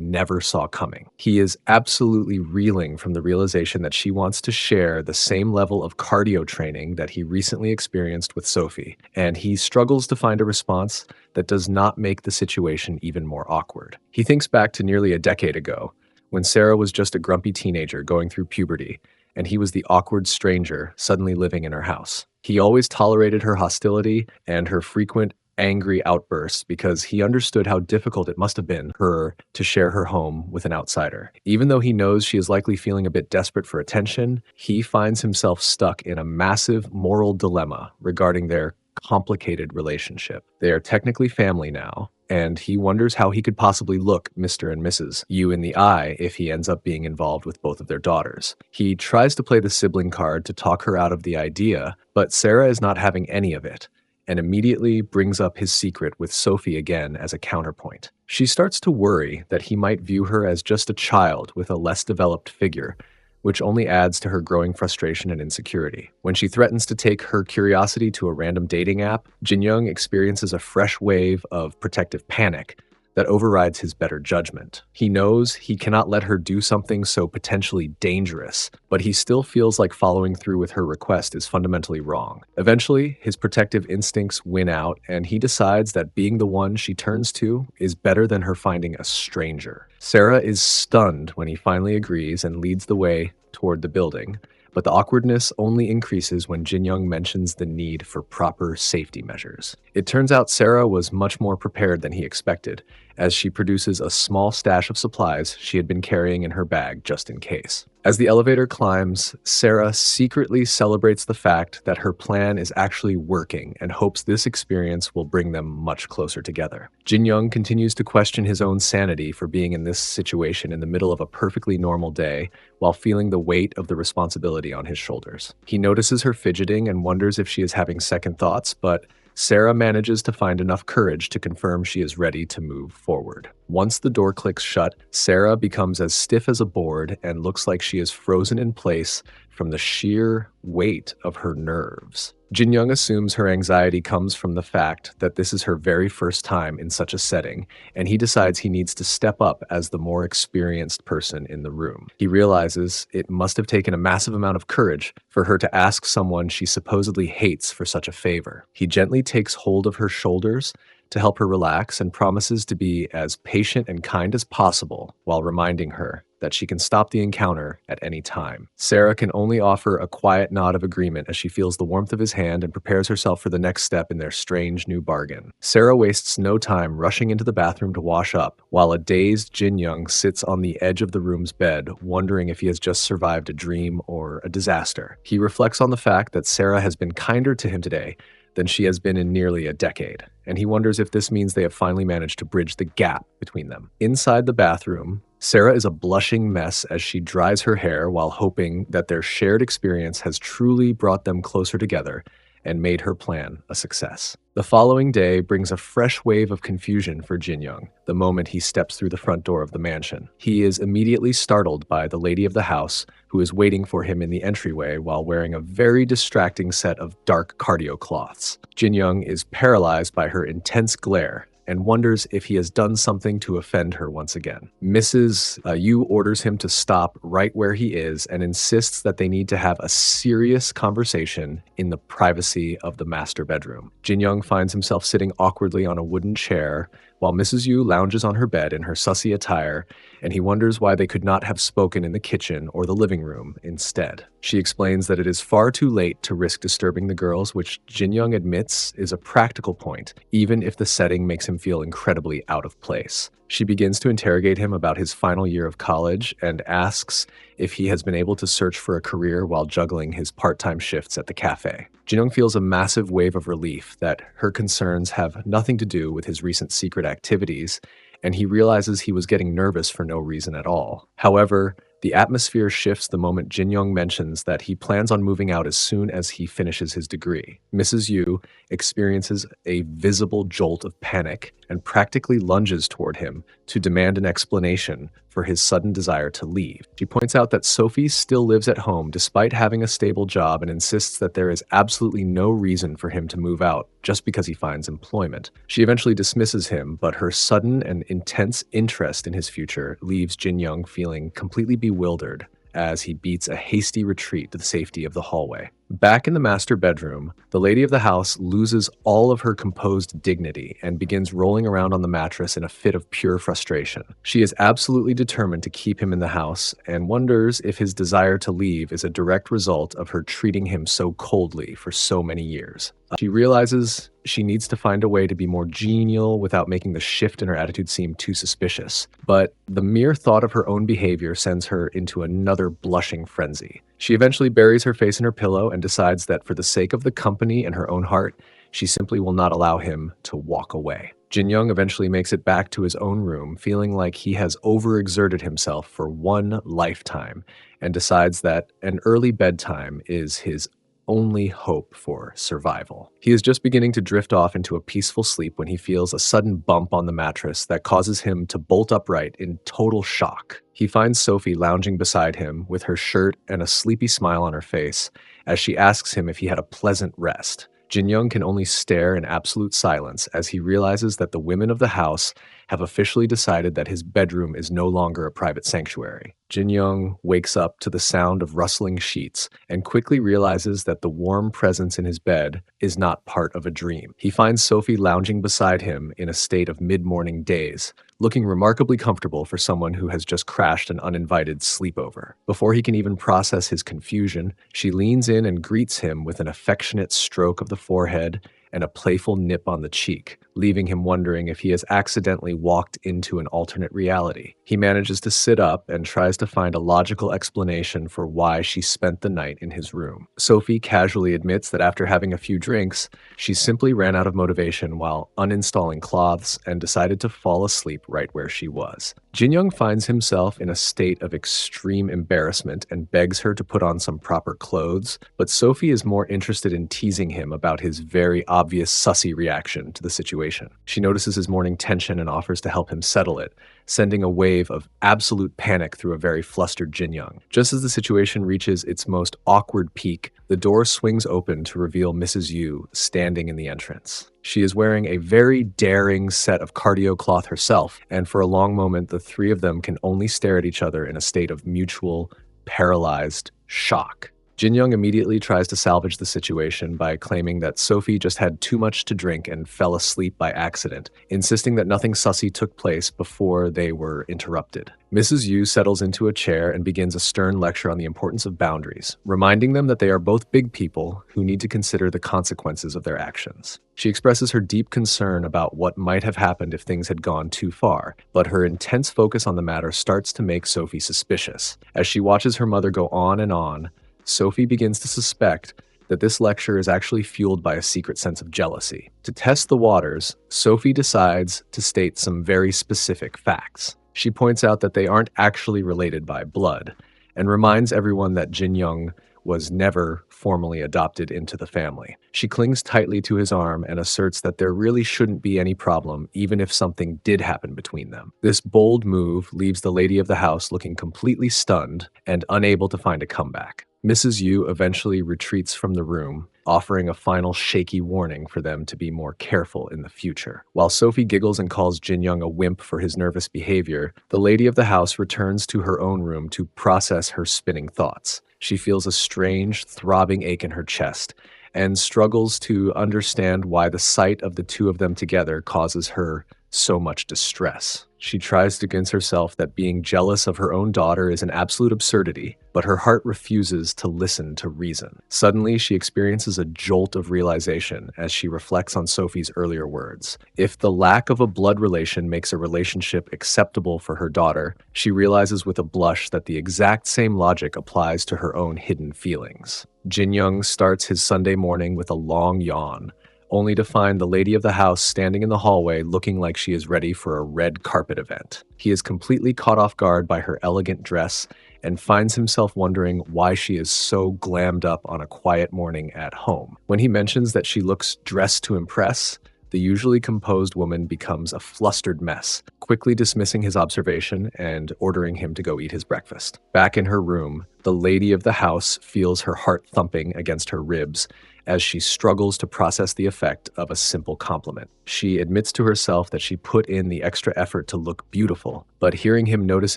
never saw coming. He is absolutely reeling from the realization that she wants to share the same level of cardio training that he recently experienced with Sophie, and he struggles to find a response that does not make the situation even more awkward. He thinks back to nearly a decade ago, when Sarah was just a grumpy teenager going through puberty, and he was the awkward stranger suddenly living in her house. He always tolerated her hostility and her frequent angry outbursts because he understood how difficult it must have been for her to share her home with an outsider. Even though he knows she is likely feeling a bit desperate for attention, he finds himself stuck in a massive moral dilemma regarding their complicated relationship. They are technically family now, and he wonders how he could possibly look Mr. and Mrs. Yu in the eye if he ends up being involved with both of their daughters. He tries to play the sibling card to talk her out of the idea, but Sarah is not having any of it, and immediately brings up his secret with Sophie again as a counterpoint. She starts to worry that he might view her as just a child with a less developed figure, which only adds to her growing frustration and insecurity. When she threatens to take her curiosity to a random dating app, Jin Young experiences a fresh wave of protective panic that overrides his better judgment. He knows he cannot let her do something so potentially dangerous, but he still feels like following through with her request is fundamentally wrong. Eventually, his protective instincts win out, and he decides that being the one she turns to is better than her finding a stranger. Sarah is stunned when he finally agrees and leads the way toward the building, but the awkwardness only increases when Jin Young mentions the need for proper safety measures. It turns out Sarah was much more prepared than he expected, as she produces a small stash of supplies she had been carrying in her bag just in case. As the elevator climbs, Sarah secretly celebrates the fact that her plan is actually working and hopes this experience will bring them much closer together. Jin Young continues to question his own sanity for being in this situation in the middle of a perfectly normal day while feeling the weight of the responsibility on his shoulders. He notices her fidgeting and wonders if she is having second thoughts, but Sarah manages to find enough courage to confirm she is ready to move forward. Once the door clicks shut, Sarah becomes as stiff as a board and looks like she is frozen in place from the sheer weight of her nerves. Jin Young assumes her anxiety comes from the fact that this is her very first time in such a setting, and he decides he needs to step up as the more experienced person in the room. He realizes it must have taken a massive amount of courage for her to ask someone she supposedly hates for such a favor. He gently takes hold of her shoulders to help her relax and promises to be as patient and kind as possible while reminding her that she can stop the encounter at any time. Sarah can only offer a quiet nod of agreement as she feels the warmth of his hand and prepares herself for the next step in their strange new bargain. Sarah wastes no time rushing into the bathroom to wash up, while a dazed Jin Young sits on the edge of the room's bed, wondering if he has just survived a dream or a disaster. He reflects on the fact that Sarah has been kinder to him today than she has been in nearly a decade, and he wonders if this means they have finally managed to bridge the gap between them. Inside the bathroom, Sarah is a blushing mess as she dries her hair while hoping that their shared experience has truly brought them closer together and made her plan a success. The following day brings a fresh wave of confusion for Jin Young the moment he steps through the front door of the mansion. He is immediately startled by the lady of the house, who is waiting for him in the entryway while wearing a very distracting set of dark cardio cloths. Jin Young is paralyzed by her intense glare and wonders if he has done something to offend her once again. Mrs. Yu orders him to stop right where he is and insists that they need to have a serious conversation in the privacy of the master bedroom. Jin Young finds himself sitting awkwardly on a wooden chair while Mrs. Yu lounges on her bed in her sussy attire, and he wonders why they could not have spoken in the kitchen or the living room instead. She explains that it is far too late to risk disturbing the girls, which Jin Young admits is a practical point, even if the setting makes him feel incredibly out of place. She begins to interrogate him about his final year of college and asks if he has been able to search for a career while juggling his part-time shifts at the cafe. Jin-young feels a massive wave of relief that her concerns have nothing to do with his recent secret activities, and he realizes he was getting nervous for no reason at all. However, the atmosphere shifts the moment Jin-young mentions that he plans on moving out as soon as he finishes his degree. Mrs. Yu experiences a visible jolt of panic and practically lunges toward him to demand an explanation for his sudden desire to leave. She points out that Sophie still lives at home despite having a stable job and insists that there is absolutely no reason for him to move out just because he finds employment. She eventually dismisses him, but her sudden and intense interest in his future leaves Jin-young feeling completely bewildered as he beats a hasty retreat to the safety of the hallway. Back in the master bedroom, the lady of the house loses all of her composed dignity and begins rolling around on the mattress in a fit of pure frustration. She is absolutely determined to keep him in the house and wonders if his desire to leave is a direct result of her treating him so coldly for so many years. She realizes she needs to find a way to be more genial without making the shift in her attitude seem too suspicious. But the mere thought of her own behavior sends her into another blushing frenzy. She eventually buries her face in her pillow and decides that for the sake of the company and her own heart, she simply will not allow him to walk away. Jin-young eventually makes it back to his own room, feeling like he has overexerted himself for one lifetime, and decides that an early bedtime is his only hope for survival. He is just beginning to drift off into a peaceful sleep when he feels a sudden bump on the mattress that causes him to bolt upright in total shock. He finds Sophie lounging beside him with her shirt and a sleepy smile on her face as she asks him if he had a pleasant rest. Jin-young can only stare in absolute silence as he realizes that the women of the house have officially decided that his bedroom is no longer a private sanctuary. Jin-young wakes up to the sound of rustling sheets and quickly realizes that the warm presence in his bed is not part of a dream. He finds Sophie lounging beside him in a state of mid-morning daze, looking remarkably comfortable for someone who has just crashed an uninvited sleepover. Before he can even process his confusion, she leans in and greets him with an affectionate stroke of the forehead and a playful nip on the cheek, leaving him wondering if he has accidentally walked into an alternate reality. He manages to sit up and tries to find a logical explanation for why she spent the night in his room. Sophie casually admits that after having a few drinks, she simply ran out of motivation while uninstalling cloths and decided to fall asleep right where she was. Jin-young finds himself in a state of extreme embarrassment and begs her to put on some proper clothes, but Sophie is more interested in teasing him about his very obvious sussy reaction to the situation. She notices his morning tension and offers to help him settle it, sending a wave of absolute panic through a very flustered Jin-young. Just as the situation reaches its most awkward peak, the door swings open to reveal Mrs. Yu standing in the entrance. She is wearing a very daring set of cardio cloth herself, and for a long moment, the three of them can only stare at each other in a state of mutual, paralyzed shock. Jin-young immediately tries to salvage the situation by claiming that Sophie just had too much to drink and fell asleep by accident, insisting that nothing sussy took place before they were interrupted. Mrs. Yu settles into a chair and begins a stern lecture on the importance of boundaries, reminding them that they are both big people who need to consider the consequences of their actions. She expresses her deep concern about what might have happened if things had gone too far, but her intense focus on the matter starts to make Sophie suspicious. As she watches her mother go on and on, Sophie begins to suspect that this lecture is actually fueled by a secret sense of jealousy. To test the waters, Sophie decides to state some very specific facts. She points out that they aren't actually related by blood, and reminds everyone that Jin-young was never formally adopted into the family. She clings tightly to his arm and asserts that there really shouldn't be any problem even if something did happen between them. This bold move leaves the lady of the house looking completely stunned and unable to find a comeback. Mrs. Yu eventually retreats from the room, offering a final shaky warning for them to be more careful in the future. While Sophie giggles and calls Jin-young a wimp for his nervous behavior, the lady of the house returns to her own room to process her spinning thoughts. She feels a strange, throbbing ache in her chest and struggles to understand why the sight of the two of them together causes her so much distress. She tries to convince herself that being jealous of her own daughter is an absolute absurdity, but her heart refuses to listen to reason. Suddenly, she experiences a jolt of realization as she reflects on Sophie's earlier words. If the lack of a blood relation makes a relationship acceptable for her daughter, she realizes with a blush that the exact same logic applies to her own hidden feelings. Jin Young starts his Sunday morning with a long yawn, only to find the lady of the house standing in the hallway looking like she is ready for a red carpet event. He is completely caught off guard by her elegant dress and finds himself wondering why she is so glammed up on a quiet morning at home. When he mentions that she looks dressed to impress, the usually composed woman becomes a flustered mess, quickly dismissing his observation and ordering him to go eat his breakfast. Back in her room, the lady of the house feels her heart thumping against her ribs as she struggles to process the effect of a simple compliment. She admits to herself that she put in the extra effort to look beautiful, but hearing him notice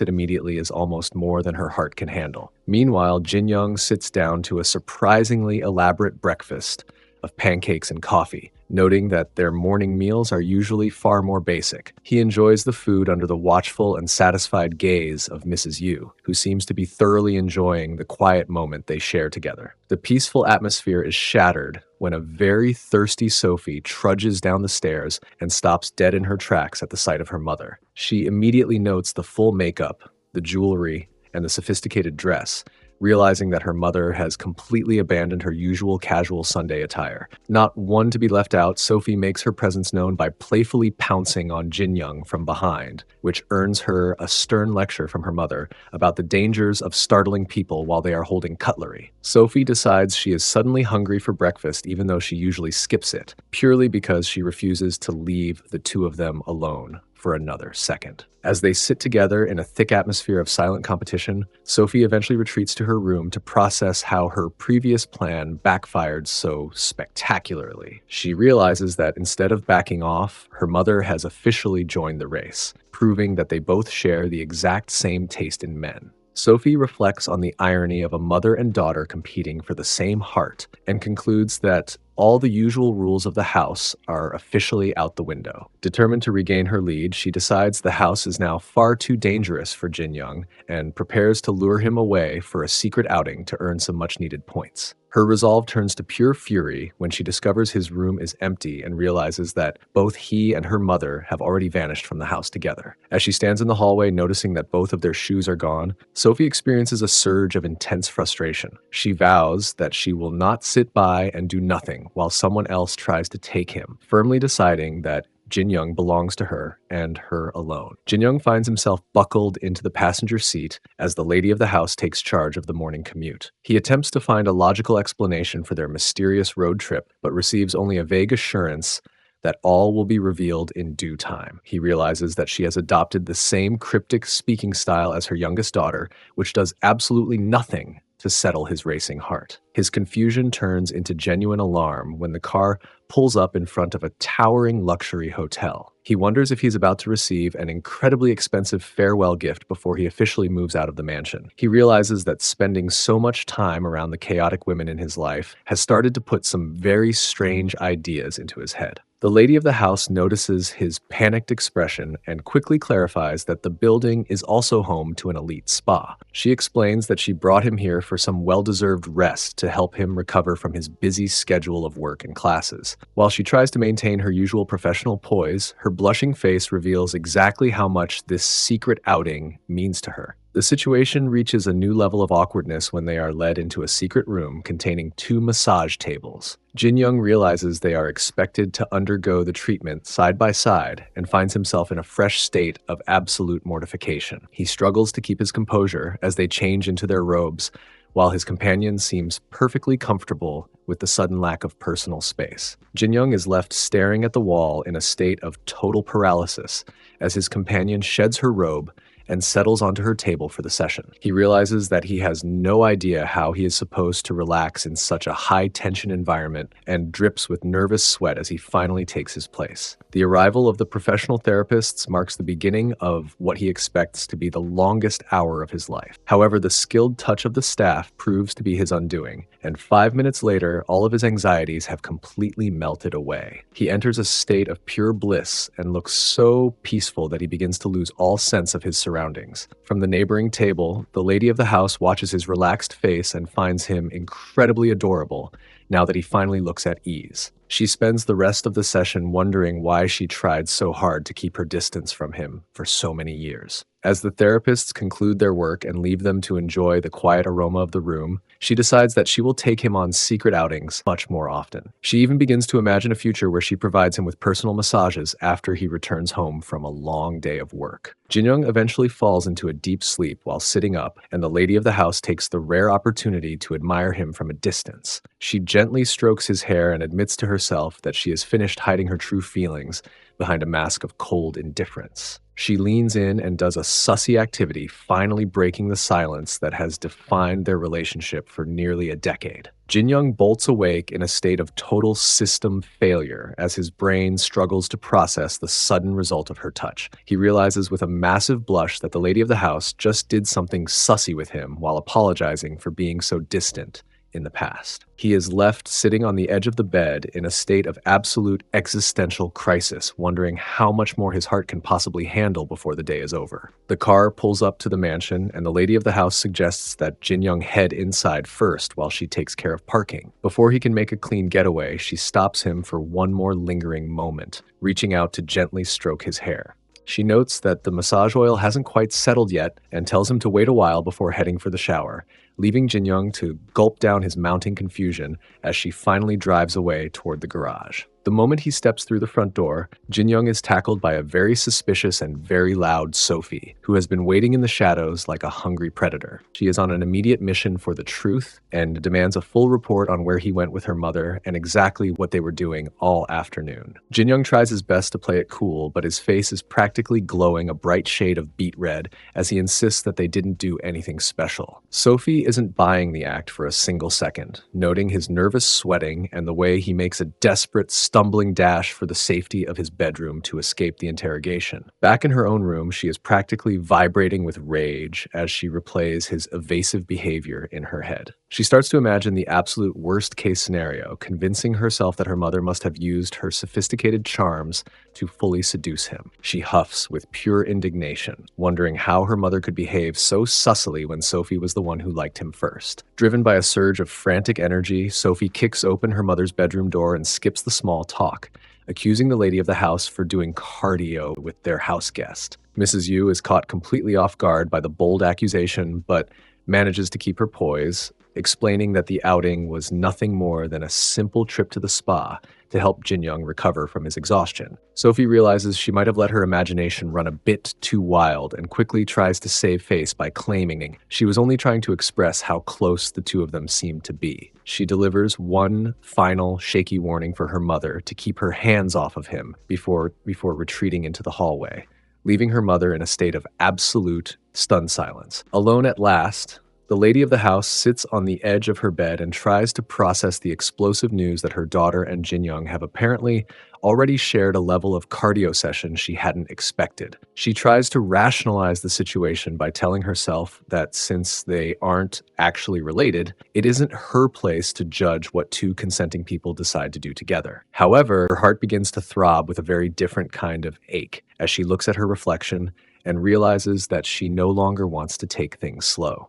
it immediately is almost more than her heart can handle. Meanwhile, Jin Young sits down to a surprisingly elaborate breakfast of pancakes and coffee, noting that their morning meals are usually far more basic. He enjoys the food under the watchful and satisfied gaze of Mrs. Yu, who seems to be thoroughly enjoying the quiet moment they share together. The peaceful atmosphere is shattered when a very thirsty Sophie trudges down the stairs and stops dead in her tracks at the sight of her mother. She immediately notes the full makeup, the jewelry, and the sophisticated dress, realizing that her mother has completely abandoned her usual casual Sunday attire. Not one to be left out, Sophie makes her presence known by playfully pouncing on Jin Young from behind, which earns her a stern lecture from her mother about the dangers of startling people while they are holding cutlery. Sophie decides she is suddenly hungry for breakfast even though she usually skips it, purely because she refuses to leave the two of them alone for another second. As they sit together in a thick atmosphere of silent competition, Sophie eventually retreats to her room to process how her previous plan backfired so spectacularly. She realizes that instead of backing off, her mother has officially joined the race, proving that they both share the exact same taste in men. Sophie reflects on the irony of a mother and daughter competing for the same heart and concludes that all the usual rules of the house are officially out the window. Determined to regain her lead, she decides the house is now far too dangerous for Jin Young and prepares to lure him away for a secret outing to earn some much-needed points. Her resolve turns to pure fury when she discovers his room is empty and realizes that both he and her mother have already vanished from the house together. As she stands in the hallway noticing that both of their shoes are gone, Sophie experiences a surge of intense frustration. She vows that she will not sit by and do nothing while someone else tries to take him, firmly deciding that Jin Young belongs to her and her alone. Jin Young finds himself buckled into the passenger seat as the lady of the house takes charge of the morning commute. He attempts to find a logical explanation for their mysterious road trip, but receives only a vague assurance that all will be revealed in due time. He realizes that she has adopted the same cryptic speaking style as her youngest daughter, which does absolutely nothing to settle his racing heart. His confusion turns into genuine alarm when the car pulls up in front of a towering luxury hotel. He wonders if he's about to receive an incredibly expensive farewell gift before he officially moves out of the mansion. He realizes that spending so much time around the chaotic women in his life has started to put some very strange ideas into his head. The lady of the house notices his panicked expression and quickly clarifies that the building is also home to an elite spa. She explains that she brought him here for some well-deserved rest to help him recover from his busy schedule of work and classes. While she tries to maintain her usual professional poise, her blushing face reveals exactly how much this secret outing means to her. The situation reaches a new level of awkwardness when they are led into a secret room containing 2 massage tables. Jin Young realizes they are expected to undergo the treatment side by side and finds himself in a fresh state of absolute mortification. He struggles to keep his composure as they change into their robes, while his companion seems perfectly comfortable with the sudden lack of personal space. Jin Young is left staring at the wall in a state of total paralysis as his companion sheds her robe and settles onto her table for the session. He realizes that he has no idea how he is supposed to relax in such a high-tension environment and drips with nervous sweat as he finally takes his place. The arrival of the professional therapists marks the beginning of what he expects to be the longest hour of his life. However, the skilled touch of the staff proves to be his undoing, and 5 minutes later, all of his anxieties have completely melted away. He enters a state of pure bliss and looks so peaceful that he begins to lose all sense of his surroundings. From the neighboring table, the lady of the house watches his relaxed face and finds him incredibly adorable now that he finally looks at ease. She spends the rest of the session wondering why she tried so hard to keep her distance from him for so many years. As the therapists conclude their work and leave them to enjoy the quiet aroma of the room, she decides that she will take him on secret outings much more often. She even begins to imagine a future where she provides him with personal massages after he returns home from a long day of work. Jin-young eventually falls into a deep sleep while sitting up, and the lady of the house takes the rare opportunity to admire him from a distance. She gently strokes his hair and admits to herself that she has finished hiding her true feelings behind a mask of cold indifference. She leans in and does a sussy activity, finally breaking the silence that has defined their relationship for nearly a decade. Jin-young bolts awake in a state of total system failure as his brain struggles to process the sudden result of her touch. He realizes with a massive blush that the lady of the house just did something sussy with him while apologizing for being so distant in the past. He is left sitting on the edge of the bed in a state of absolute existential crisis, wondering how much more his heart can possibly handle before the day is over. The car pulls up to the mansion, and the lady of the house suggests that Jin-young head inside first while she takes care of parking. Before he can make a clean getaway, she stops him for one more lingering moment, reaching out to gently stroke his hair. She notes that the massage oil hasn't quite settled yet and tells him to wait a while before heading for the shower, leaving Jin-young to gulp down his mounting confusion as she finally drives away toward the garage. The moment he steps through the front door, Jin-young is tackled by a very suspicious and very loud Sophie, who has been waiting in the shadows like a hungry predator. She is on an immediate mission for the truth and demands a full report on where he went with her mother and exactly what they were doing all afternoon. Jin-young tries his best to play it cool, but his face is practically glowing a bright shade of beet red as he insists that they didn't do anything special. Sophie isn't buying the act for a single second, noting his nervous sweating and the way he makes a desperate stumbling dash for the safety of his bedroom to escape the interrogation. Back in her own room, she is practically vibrating with rage as she replays his evasive behavior in her head. She starts to imagine the absolute worst-case scenario, convincing herself that her mother must have used her sophisticated charms to fully seduce him. She huffs with pure indignation, wondering how her mother could behave so sussily when Sophie was the one who liked him first. Driven by a surge of frantic energy, Sophie kicks open her mother's bedroom door and skips the small talk, accusing the lady of the house for doing cardio with their house guest. Mrs. Yu is caught completely off guard by the bold accusation, but manages to keep her poise, explaining that the outing was nothing more than a simple trip to the spa to help Jin-young recover from his exhaustion. Sophie realizes she might have let her imagination run a bit too wild and quickly tries to save face by claiming she was only trying to express how close the two of them seemed to be. She delivers one final shaky warning for her mother to keep her hands off of him before retreating into the hallway, leaving her mother in a state of absolute stunned silence. Alone at last, the lady of the house sits on the edge of her bed and tries to process the explosive news that her daughter and Jin-young have apparently already shared a level of cardio session she hadn't expected. She tries to rationalize the situation by telling herself that since they aren't actually related, it isn't her place to judge what two consenting people decide to do together. However, her heart begins to throb with a very different kind of ache as she looks at her reflection and realizes that she no longer wants to take things slow.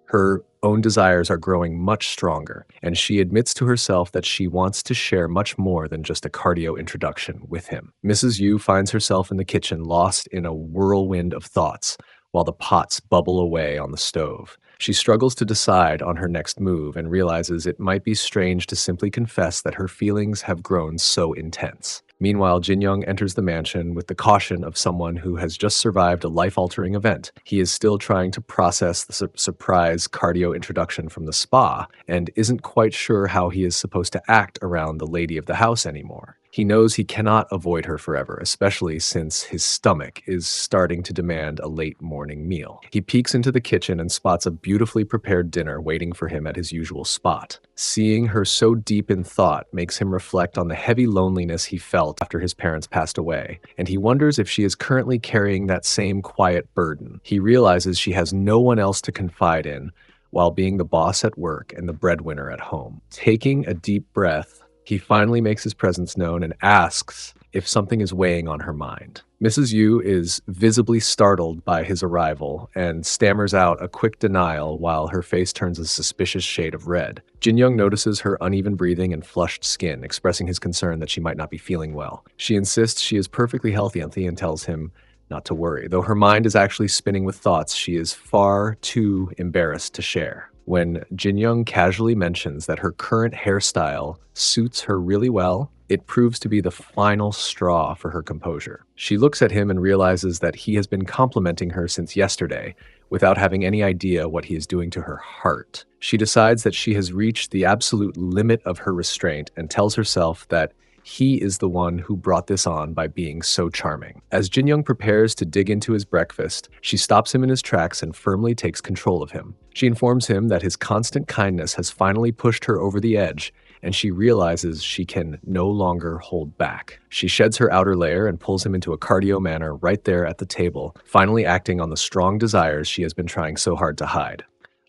Her own desires are growing much stronger, and she admits to herself that she wants to share much more than just a cardio introduction with him. Mrs. Yu finds herself in the kitchen, lost in a whirlwind of thoughts, while the pots bubble away on the stove. She struggles to decide on her next move and realizes it might be strange to simply confess that her feelings have grown so intense. Meanwhile, Jin-young enters the mansion with the caution of someone who has just survived a life-altering event. He is still trying to process the surprise cardio introduction from the spa and isn't quite sure how he is supposed to act around the lady of the house anymore. He knows he cannot avoid her forever, especially since his stomach is starting to demand a late morning meal. He peeks into the kitchen and spots a beautifully prepared dinner waiting for him at his usual spot. Seeing her so deep in thought makes him reflect on the heavy loneliness he felt after his parents passed away, and he wonders if she is currently carrying that same quiet burden. He realizes she has no one else to confide in, while being the boss at work and the breadwinner at home. Taking a deep breath, he finally makes his presence known and asks if something is weighing on her mind. Mrs. Yu is visibly startled by his arrival and stammers out a quick denial while her face turns a suspicious shade of red. Jin Young notices her uneven breathing and flushed skin, expressing his concern that she might not be feeling well. She insists she is perfectly healthy and tells him not to worry, though her mind is actually spinning with thoughts she is far too embarrassed to share. When Jin Young casually mentions that her current hairstyle suits her really well, it proves to be the final straw for her composure. She looks at him and realizes that he has been complimenting her since yesterday, without having any idea what he is doing to her heart. She decides that she has reached the absolute limit of her restraint and tells herself that he is the one who brought this on by being so charming. As Jin Young prepares to dig into his breakfast, she stops him in his tracks and firmly takes control of him. She informs him that his constant kindness has finally pushed her over the edge, and she realizes she can no longer hold back. She sheds her outer layer and pulls him into a cardio manner right there at the table, finally acting on the strong desires she has been trying so hard to hide.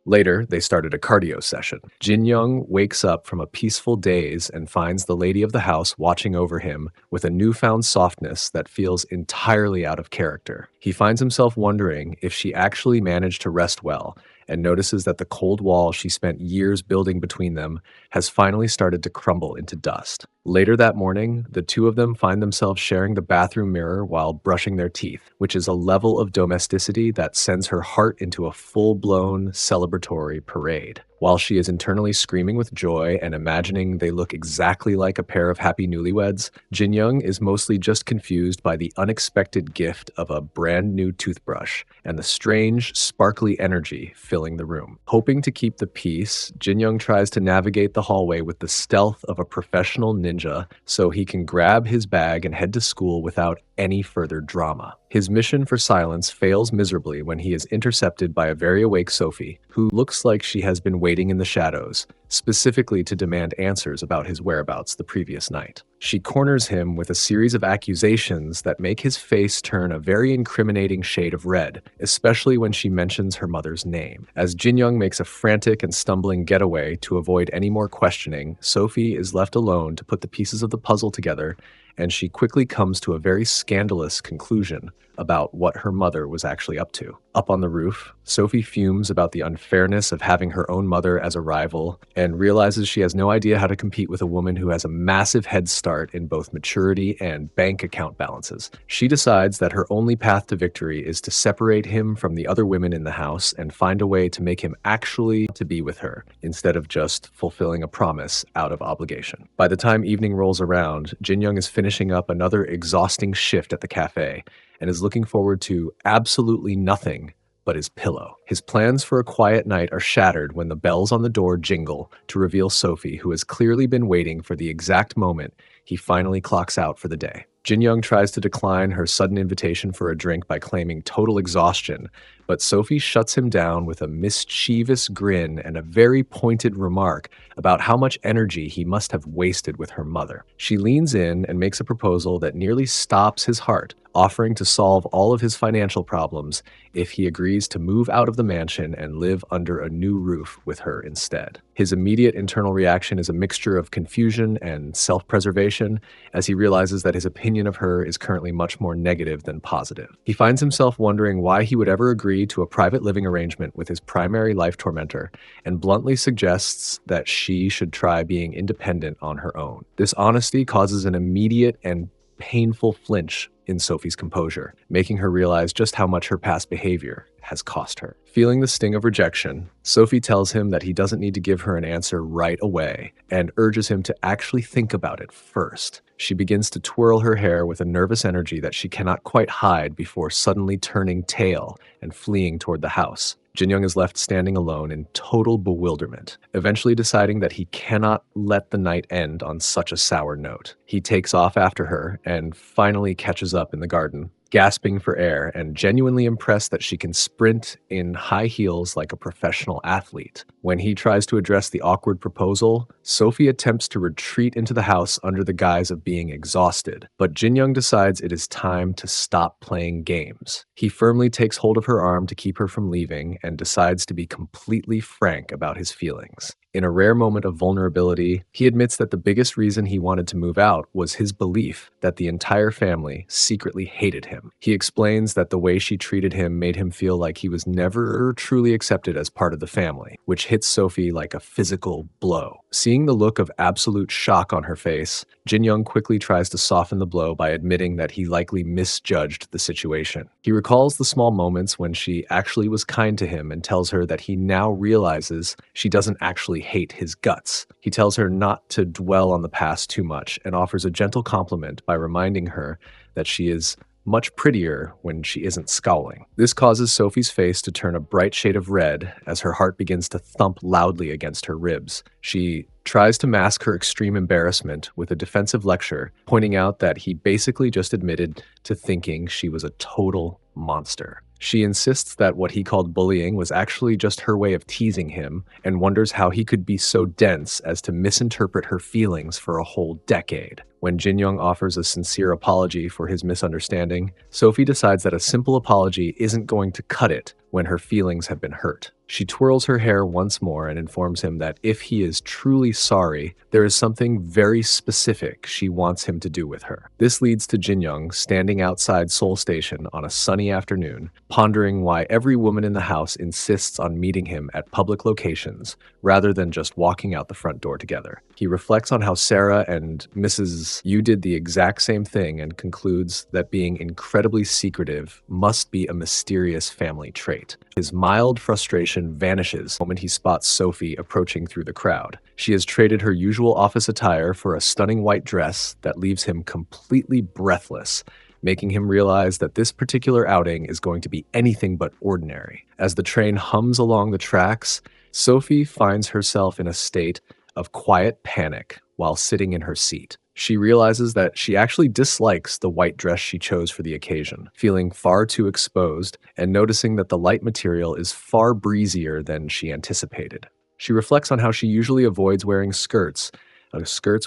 Later, they started a cardio session. Jin Young wakes up from a peaceful daze and finds the lady of the house watching over him with a newfound softness that feels entirely out of character. He finds himself wondering if she actually managed to rest well, and notices that the cold wall she spent years building between them has finally started to crumble into dust. Later that morning, the two of them find themselves sharing the bathroom mirror while brushing their teeth, which is a level of domesticity that sends her heart into a full-blown celebratory parade. While she is internally screaming with joy and imagining they look exactly like a pair of happy newlyweds, Jin Young is mostly just confused by the unexpected gift of a brand new toothbrush and the strange, sparkly energy filling the room. Hoping to keep the peace, Jin Young tries to navigate the hallway with the stealth of a professional ninja so he can grab his bag and head to school without any further drama. His mission for silence fails miserably when he is intercepted by a very awake Sophie, who looks like she has been waiting in the shadows, specifically to demand answers about his whereabouts the previous night. She corners him with a series of accusations that make his face turn a very incriminating shade of red, especially when she mentions her mother's name. As Jin Young makes a frantic and stumbling getaway to avoid any more questioning, Sophie is left alone to put the pieces of the puzzle together, and she quickly comes to a very scandalous conclusion about what her mother was actually up to. Up on the roof, Sophie fumes about the unfairness of having her own mother as a rival and realizes she has no idea how to compete with a woman who has a massive head start in both maturity and bank account balances. She decides that her only path to victory is to separate him from the other women in the house and find a way to make him actually to be with her, instead of just fulfilling a promise out of obligation. By the time evening rolls around, Jin Young is finishing up another exhausting shift at the cafe and is looking forward to absolutely nothing but his pillow. His plans for a quiet night are shattered when the bells on the door jingle to reveal Sophie, who has clearly been waiting for the exact moment he finally clocks out for the day. Jin Young tries to decline her sudden invitation for a drink by claiming total exhaustion, but Sophie shuts him down with a mischievous grin and a very pointed remark about how much energy he must have wasted with her mother. She leans in and makes a proposal that nearly stops his heart, offering to solve all of his financial problems if he agrees to move out of the mansion and live under a new roof with her instead. His immediate internal reaction is a mixture of confusion and self-preservation, as he realizes that his opinion of her is currently much more negative than positive. He finds himself wondering why he would ever agree to a private living arrangement with his primary life tormentor, and bluntly suggests that she should try being independent on her own. This honesty causes an immediate and painful flinch in Sophie's composure, making her realize just how much her past behavior has cost her. Feeling the sting of rejection, Sophie tells him that he doesn't need to give her an answer right away and urges him to actually think about it first. She begins to twirl her hair with a nervous energy that she cannot quite hide before suddenly turning tail and fleeing toward the house. Jin Young is left standing alone in total bewilderment, eventually deciding that he cannot let the night end on such a sour note. He takes off after her and finally catches up in the garden, gasping for air and genuinely impressed that she can sprint in high heels like a professional athlete. When he tries to address the awkward proposal, Sophie attempts to retreat into the house under the guise of being exhausted, but Jin Young decides it is time to stop playing games. He firmly takes hold of her arm to keep her from leaving and decides to be completely frank about his feelings. In a rare moment of vulnerability, he admits that the biggest reason he wanted to move out was his belief that the entire family secretly hated him. He explains that the way she treated him made him feel like he was never truly accepted as part of the family, which hits Sophie like a physical blow. Seeing the look of absolute shock on her face, Jin Young quickly tries to soften the blow by admitting that he likely misjudged the situation. He recalls the small moments when she actually was kind to him and tells her that he now realizes she doesn't actually hate his guts. He tells her not to dwell on the past too much and offers a gentle compliment by reminding her that she is much prettier when she isn't scowling. This causes Sophie's face to turn a bright shade of red as her heart begins to thump loudly against her ribs. She tries to mask her extreme embarrassment with a defensive lecture, pointing out that he basically just admitted to thinking she was a total monster. She insists that what he called bullying was actually just her way of teasing him and wonders how he could be so dense as to misinterpret her feelings for a whole decade. When Jin Young offers a sincere apology for his misunderstanding, Sophie decides that a simple apology isn't going to cut it when her feelings have been hurt. She twirls her hair once more and informs him that if he is truly sorry, there is something very specific she wants him to do with her. This leads to Jin Young standing outside Seoul Station on a sunny afternoon, pondering why every woman in the house insists on meeting him at public locations rather than just walking out the front door together. He reflects on how Sarah and Mrs. Yu did the exact same thing and concludes that being incredibly secretive must be a mysterious family trait. His mild frustration vanishes the moment he spots Sophie approaching through the crowd. She has traded her usual office attire for a stunning white dress that leaves him completely breathless, making him realize that this particular outing is going to be anything but ordinary. As the train hums along the tracks, Sophie finds herself in a state of quiet panic while sitting in her seat. She realizes that she actually dislikes the white dress she chose for the occasion, feeling far too exposed and noticing that the light material is far breezier than she anticipated. She reflects on how she usually avoids wearing skirts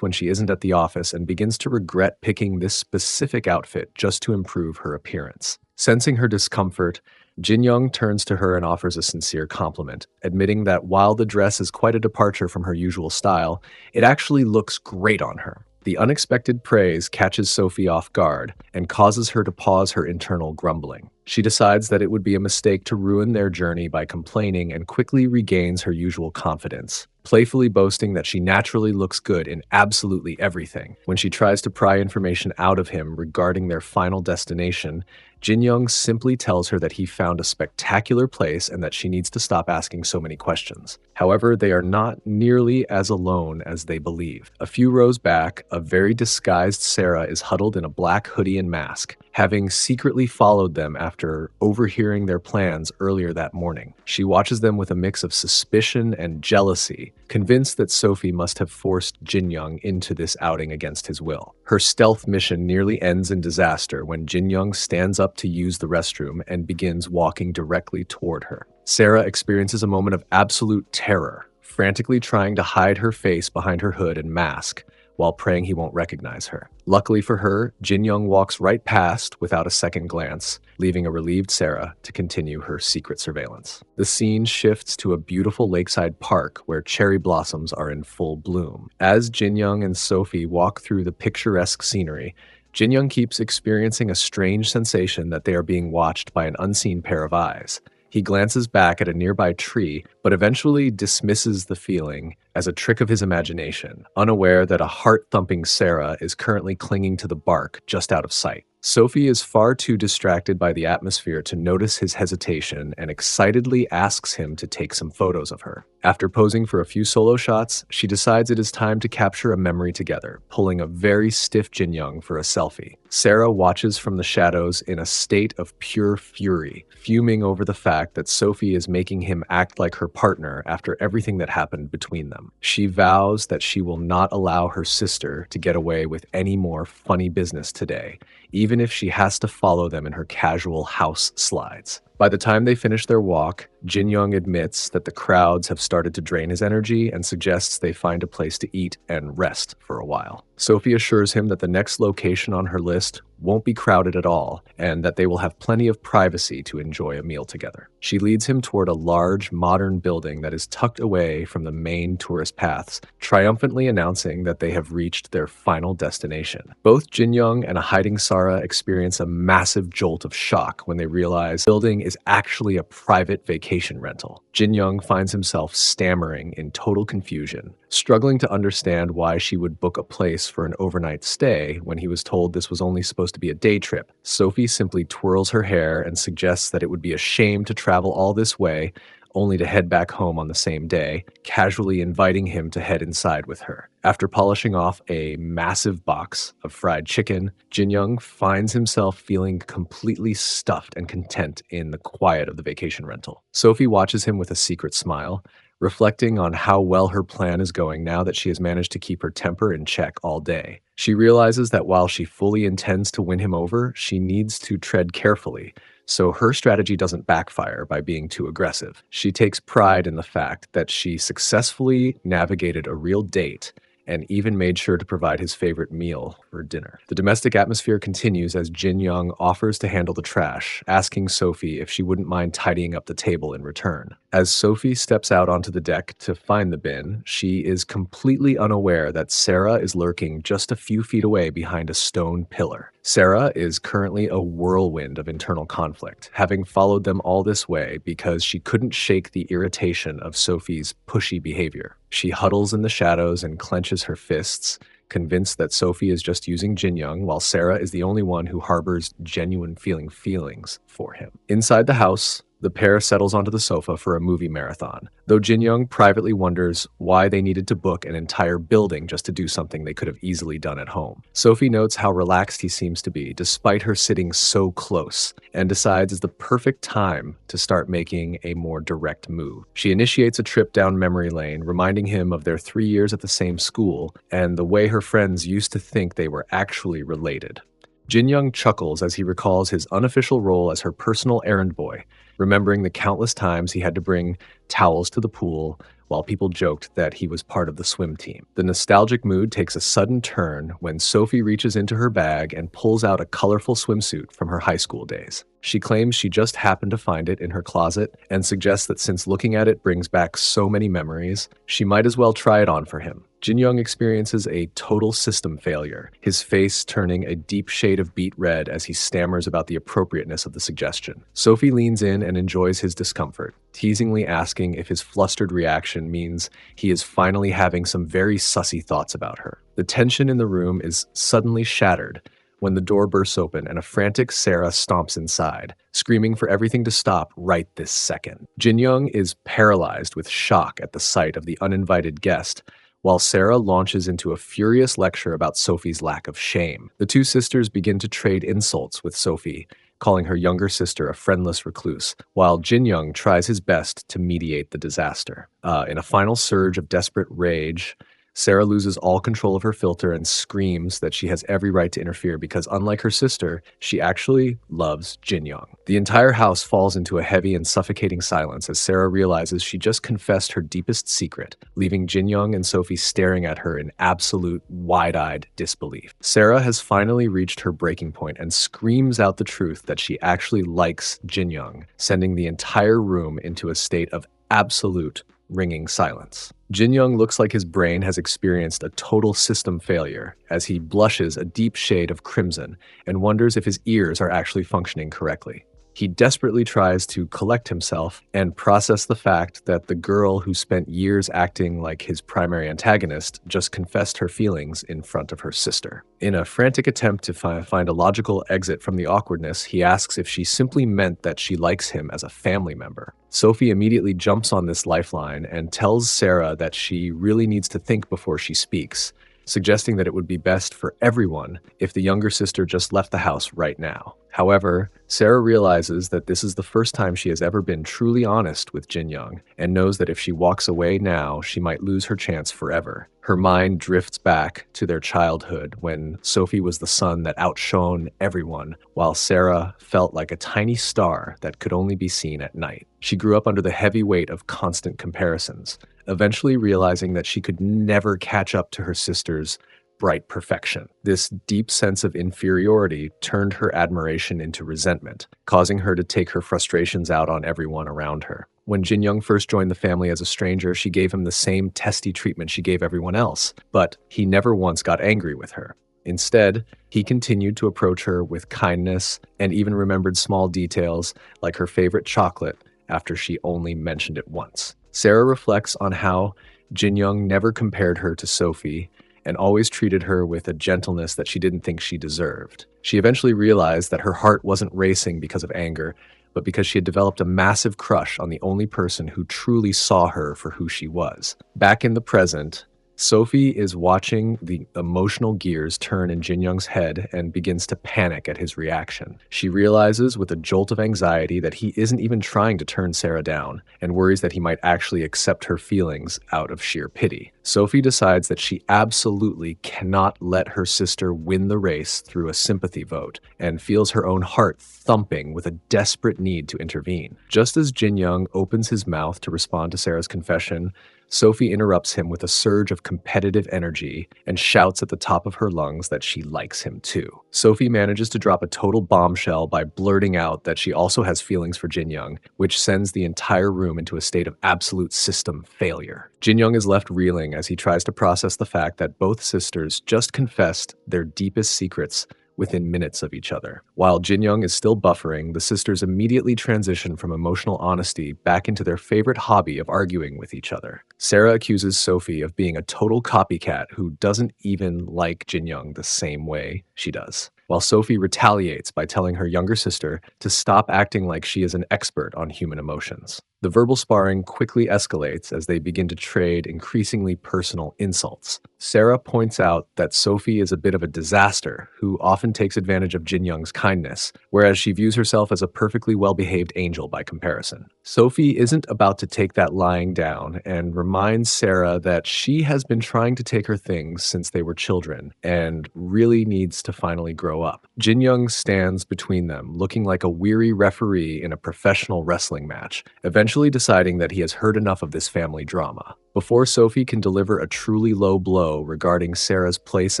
when she isn't at the office and begins to regret picking this specific outfit just to improve her appearance. Sensing her discomfort, Jin Young turns to her and offers a sincere compliment, admitting that while the dress is quite a departure from her usual style, it actually looks great on her. The unexpected praise catches Sophie off guard and causes her to pause her internal grumbling. She decides that it would be a mistake to ruin their journey by complaining and quickly regains her usual confidence, playfully boasting that she naturally looks good in absolutely everything. When she tries to pry information out of him regarding their final destination, Jin Young simply tells her that he found a spectacular place and that she needs to stop asking so many questions. However, they are not nearly as alone as they believe. A few rows back, a very disguised Sarah is huddled in a black hoodie and mask, having secretly followed them after overhearing their plans earlier that morning. She watches them with a mix of suspicion and jealousy, convinced that Sophie must have forced Jin Young into this outing against his will. Her stealth mission nearly ends in disaster when Jin Young stands up to use the restroom and begins walking directly toward her. Sarah experiences a moment of absolute terror, frantically trying to hide her face behind her hood and mask, while praying he won't recognize her. Luckily for her, Jin Young walks right past without a second glance, leaving a relieved Sarah to continue her secret surveillance. The scene shifts to a beautiful lakeside park where cherry blossoms are in full bloom. As Jin Young and Sophie walk through the picturesque scenery, Jin Young keeps experiencing a strange sensation that they are being watched by an unseen pair of eyes. He glances back at a nearby tree, but eventually dismisses the feeling as a trick of his imagination, unaware that a heart-thumping Sarah is currently clinging to the bark just out of sight. Sophie is far too distracted by the atmosphere to notice his hesitation and excitedly asks him to take some photos of her. After posing for a few solo shots, she decides it is time to capture a memory together, pulling a very stiff Jin Young for a selfie. Sarah watches from the shadows in a state of pure fury, fuming over the fact that Sophie is making him act like her partner after everything that happened between them. She vows that she will not allow her sister to get away with any more funny business today, even if she has to follow them in her casual house slides. By the time they finish their walk, Jin Young admits that the crowds have started to drain his energy and suggests they find a place to eat and rest for a while. Sophie assures him that the next location on her list won't be crowded at all and that they will have plenty of privacy to enjoy a meal together. She leads him toward a large, modern building that is tucked away from the main tourist paths, triumphantly announcing that they have reached their final destination. Both Jin Young and a hiding Sarah experience a massive jolt of shock when they realize the building is actually a private vacation rental. Jin Young finds himself stammering in total confusion, struggling to understand why she would book a place for an overnight stay when he was told this was only supposed to be a day trip. Sophie simply twirls her hair and suggests that it would be a shame to travel all this way only to head back home on the same day, casually inviting him to head inside with her. After polishing off a massive box of fried chicken, Jin Young finds himself feeling completely stuffed and content in the quiet of the vacation rental. Sophie watches him with a secret smile, reflecting on how well her plan is going now that she has managed to keep her temper in check all day. She realizes that while she fully intends to win him over, she needs to tread carefully, so her strategy doesn't backfire by being too aggressive. She takes pride in the fact that she successfully navigated a real date and even made sure to provide his favorite meal for dinner. The domestic atmosphere continues as Jin Young offers to handle the trash, asking Sophie if she wouldn't mind tidying up the table in return. As Sophie steps out onto the deck to find the bin, she is completely unaware that Sarah is lurking just a few feet away behind a stone pillar. Sarah is currently a whirlwind of internal conflict, having followed them all this way because she couldn't shake the irritation of Sophie's pushy behavior. She huddles in the shadows and clenches her fists, convinced that Sophie is just using Jin Young, while Sarah is the only one who harbors genuine feelings for him. Inside the house, the pair settles onto the sofa for a movie marathon, though Jin Young privately wonders why they needed to book an entire building just to do something they could have easily done at home. Sophie notes how relaxed he seems to be, despite her sitting so close, and decides it's the perfect time to start making a more direct move. She initiates a trip down memory lane, reminding him of their 3 years at the same school and the way her friends used to think they were actually related. Jin Young chuckles as he recalls his unofficial role as her personal errand boy, remembering the countless times he had to bring towels to the pool while people joked that he was part of the swim team. The nostalgic mood takes a sudden turn when Sophie reaches into her bag and pulls out a colorful swimsuit from her high school days. She claims she just happened to find it in her closet and suggests that since looking at it brings back so many memories, she might as well try it on for him. Jin Young experiences a total system failure, his face turning a deep shade of beet red as he stammers about the appropriateness of the suggestion. Sophie leans in and enjoys his discomfort, teasingly asking if his flustered reaction means he is finally having some very sussy thoughts about her. The tension in the room is suddenly shattered when the door bursts open and a frantic Sarah stomps inside, screaming for everything to stop right this second. Jin Young is paralyzed with shock at the sight of the uninvited guest, while Sarah launches into a furious lecture about Sophie's lack of shame. The two sisters begin to trade insults with Sophie, calling her younger sister a friendless recluse, while Jin Young tries his best to mediate the disaster. In a final surge of desperate rage, Sarah loses all control of her filter and screams that she has every right to interfere because, unlike her sister, she actually loves Jin Young. The entire house falls into a heavy and suffocating silence as Sarah realizes she just confessed her deepest secret, leaving Jin Young and Sophie staring at her in absolute wide-eyed disbelief. Sarah has finally reached her breaking point and screams out the truth that she actually likes Jin Young, sending the entire room into a state of absolute ringing silence. Jin Young looks like his brain has experienced a total system failure as he blushes a deep shade of crimson and wonders if his ears are actually functioning correctly. He desperately tries to collect himself and process the fact that the girl who spent years acting like his primary antagonist just confessed her feelings in front of her sister. In a frantic attempt to find a logical exit from the awkwardness, he asks if she simply meant that she likes him as a family member. Sophie immediately jumps on this lifeline and tells Sarah that she really needs to think before she speaks, suggesting that it would be best for everyone if the younger sister just left the house right now. However, Sarah realizes that this is the first time she has ever been truly honest with Jin Young, and knows that if she walks away now, she might lose her chance forever. Her mind drifts back to their childhood when Sophie was the sun that outshone everyone, while Sarah felt like a tiny star that could only be seen at night. She grew up under the heavy weight of constant comparisons, eventually realizing that she could never catch up to her sisters' bright perfection. This deep sense of inferiority turned her admiration into resentment, causing her to take her frustrations out on everyone around her. When Jin Young first joined the family as a stranger, she gave him the same testy treatment she gave everyone else, but he never once got angry with her. Instead, he continued to approach her with kindness and even remembered small details like her favorite chocolate after she only mentioned it once. Sarah reflects on how Jin Young never compared her to Sophie and always treated her with a gentleness that she didn't think she deserved. She eventually realized that her heart wasn't racing because of anger, but because she had developed a massive crush on the only person who truly saw her for who she was. Back in the present, Sophie is watching the emotional gears turn in Jin Young's head and begins to panic at his reaction. She realizes with a jolt of anxiety that he isn't even trying to turn Sarah down, and worries that he might actually accept her feelings out of sheer pity. Sophie decides that she absolutely cannot let her sister win the race through a sympathy vote, and feels her own heart thumping with a desperate need to intervene. Just as Jin Young opens his mouth to respond to Sarah's confession, Sophie interrupts him with a surge of competitive energy and shouts at the top of her lungs that she likes him too. Sophie manages to drop a total bombshell by blurting out that she also has feelings for Jin Young, which sends the entire room into a state of absolute system failure. Jin Young is left reeling as he tries to process the fact that both sisters just confessed their deepest secrets within minutes of each other. While Jin Young is still buffering, the sisters immediately transition from emotional honesty back into their favorite hobby of arguing with each other. Sarah accuses Sophie of being a total copycat who doesn't even like Jin Young the same way she does, while Sophie retaliates by telling her younger sister to stop acting like she is an expert on human emotions. The verbal sparring quickly escalates as they begin to trade increasingly personal insults. Sarah points out that Sophie is a bit of a disaster who often takes advantage of Jin Young's kindness, whereas she views herself as a perfectly well-behaved angel by comparison. Sophie isn't about to take that lying down and reminds Sarah that she has been trying to take her things since they were children and really needs to finally grow up. Jin Young stands between them, looking like a weary referee in a professional wrestling match, eventually deciding that he has heard enough of this family drama. Before Sophie can deliver a truly low blow regarding Sarah's place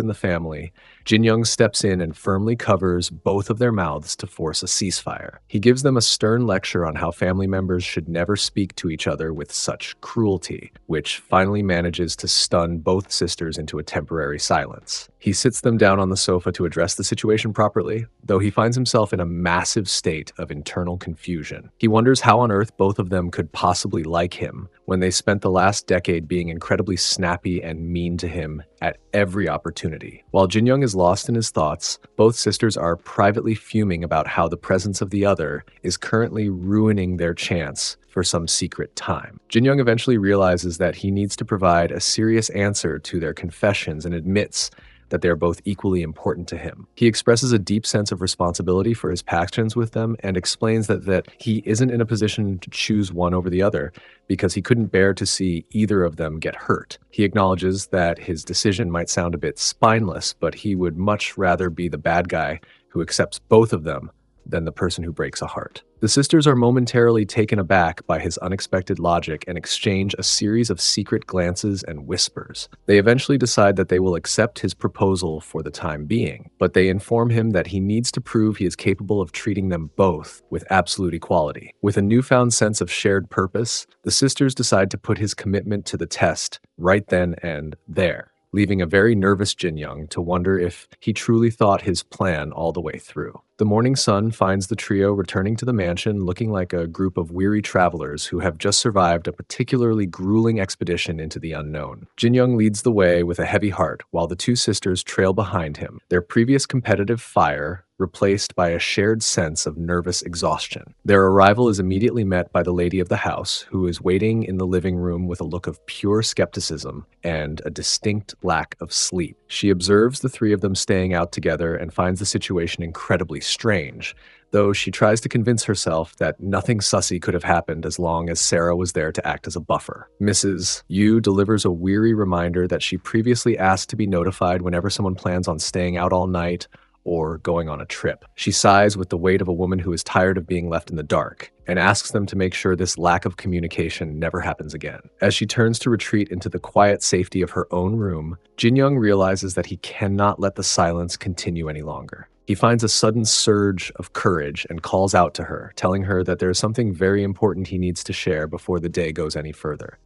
in the family, Jin Young steps in and firmly covers both of their mouths to force a ceasefire. He gives them a stern lecture on how family members should never speak to each other with such cruelty, which finally manages to stun both sisters into a temporary silence. He sits them down on the sofa to address the situation properly, though he finds himself in a massive state of internal confusion. He wonders how on earth both of them could possibly like him when they spent the last decade being incredibly snappy and mean to him at every opportunity. While Jin Young is lost in his thoughts, both sisters are privately fuming about how the presence of the other is currently ruining their chance for some secret time. Jin Young eventually realizes that he needs to provide a serious answer to their confessions and admits that they are both equally important to him. He expresses a deep sense of responsibility for his passions with them and explains that he isn't in a position to choose one over the other because he couldn't bear to see either of them get hurt. He acknowledges that his decision might sound a bit spineless, but he would much rather be the bad guy who accepts both of them than the person who breaks a heart. The sisters are momentarily taken aback by his unexpected logic and exchange a series of secret glances and whispers. They eventually decide that they will accept his proposal for the time being, but they inform him that he needs to prove he is capable of treating them both with absolute equality. With a newfound sense of shared purpose, the sisters decide to put his commitment to the test right then and there, leaving a very nervous Jin Young to wonder if he truly thought his plan all the way through. The morning sun finds the trio returning to the mansion looking like a group of weary travelers who have just survived a particularly grueling expedition into the unknown. Jin Young leads the way with a heavy heart while the two sisters trail behind him, their previous competitive fire replaced by a shared sense of nervous exhaustion. Their arrival is immediately met by the lady of the house, who is waiting in the living room with a look of pure skepticism and a distinct lack of sleep. She observes the three of them staying out together and finds the situation incredibly strange, though she tries to convince herself that nothing sussy could have happened as long as Sarah was there to act as a buffer. Mrs. Yu delivers a weary reminder that she previously asked to be notified whenever someone plans on staying out all night or going on a trip. She sighs with the weight of a woman who is tired of being left in the dark and asks them to make sure this lack of communication never happens again. As she turns to retreat into the quiet safety of her own room, Jin Young realizes that he cannot let the silence continue any longer. He finds a sudden surge of courage and calls out to her, telling her that there is something very important he needs to share before the day goes any further.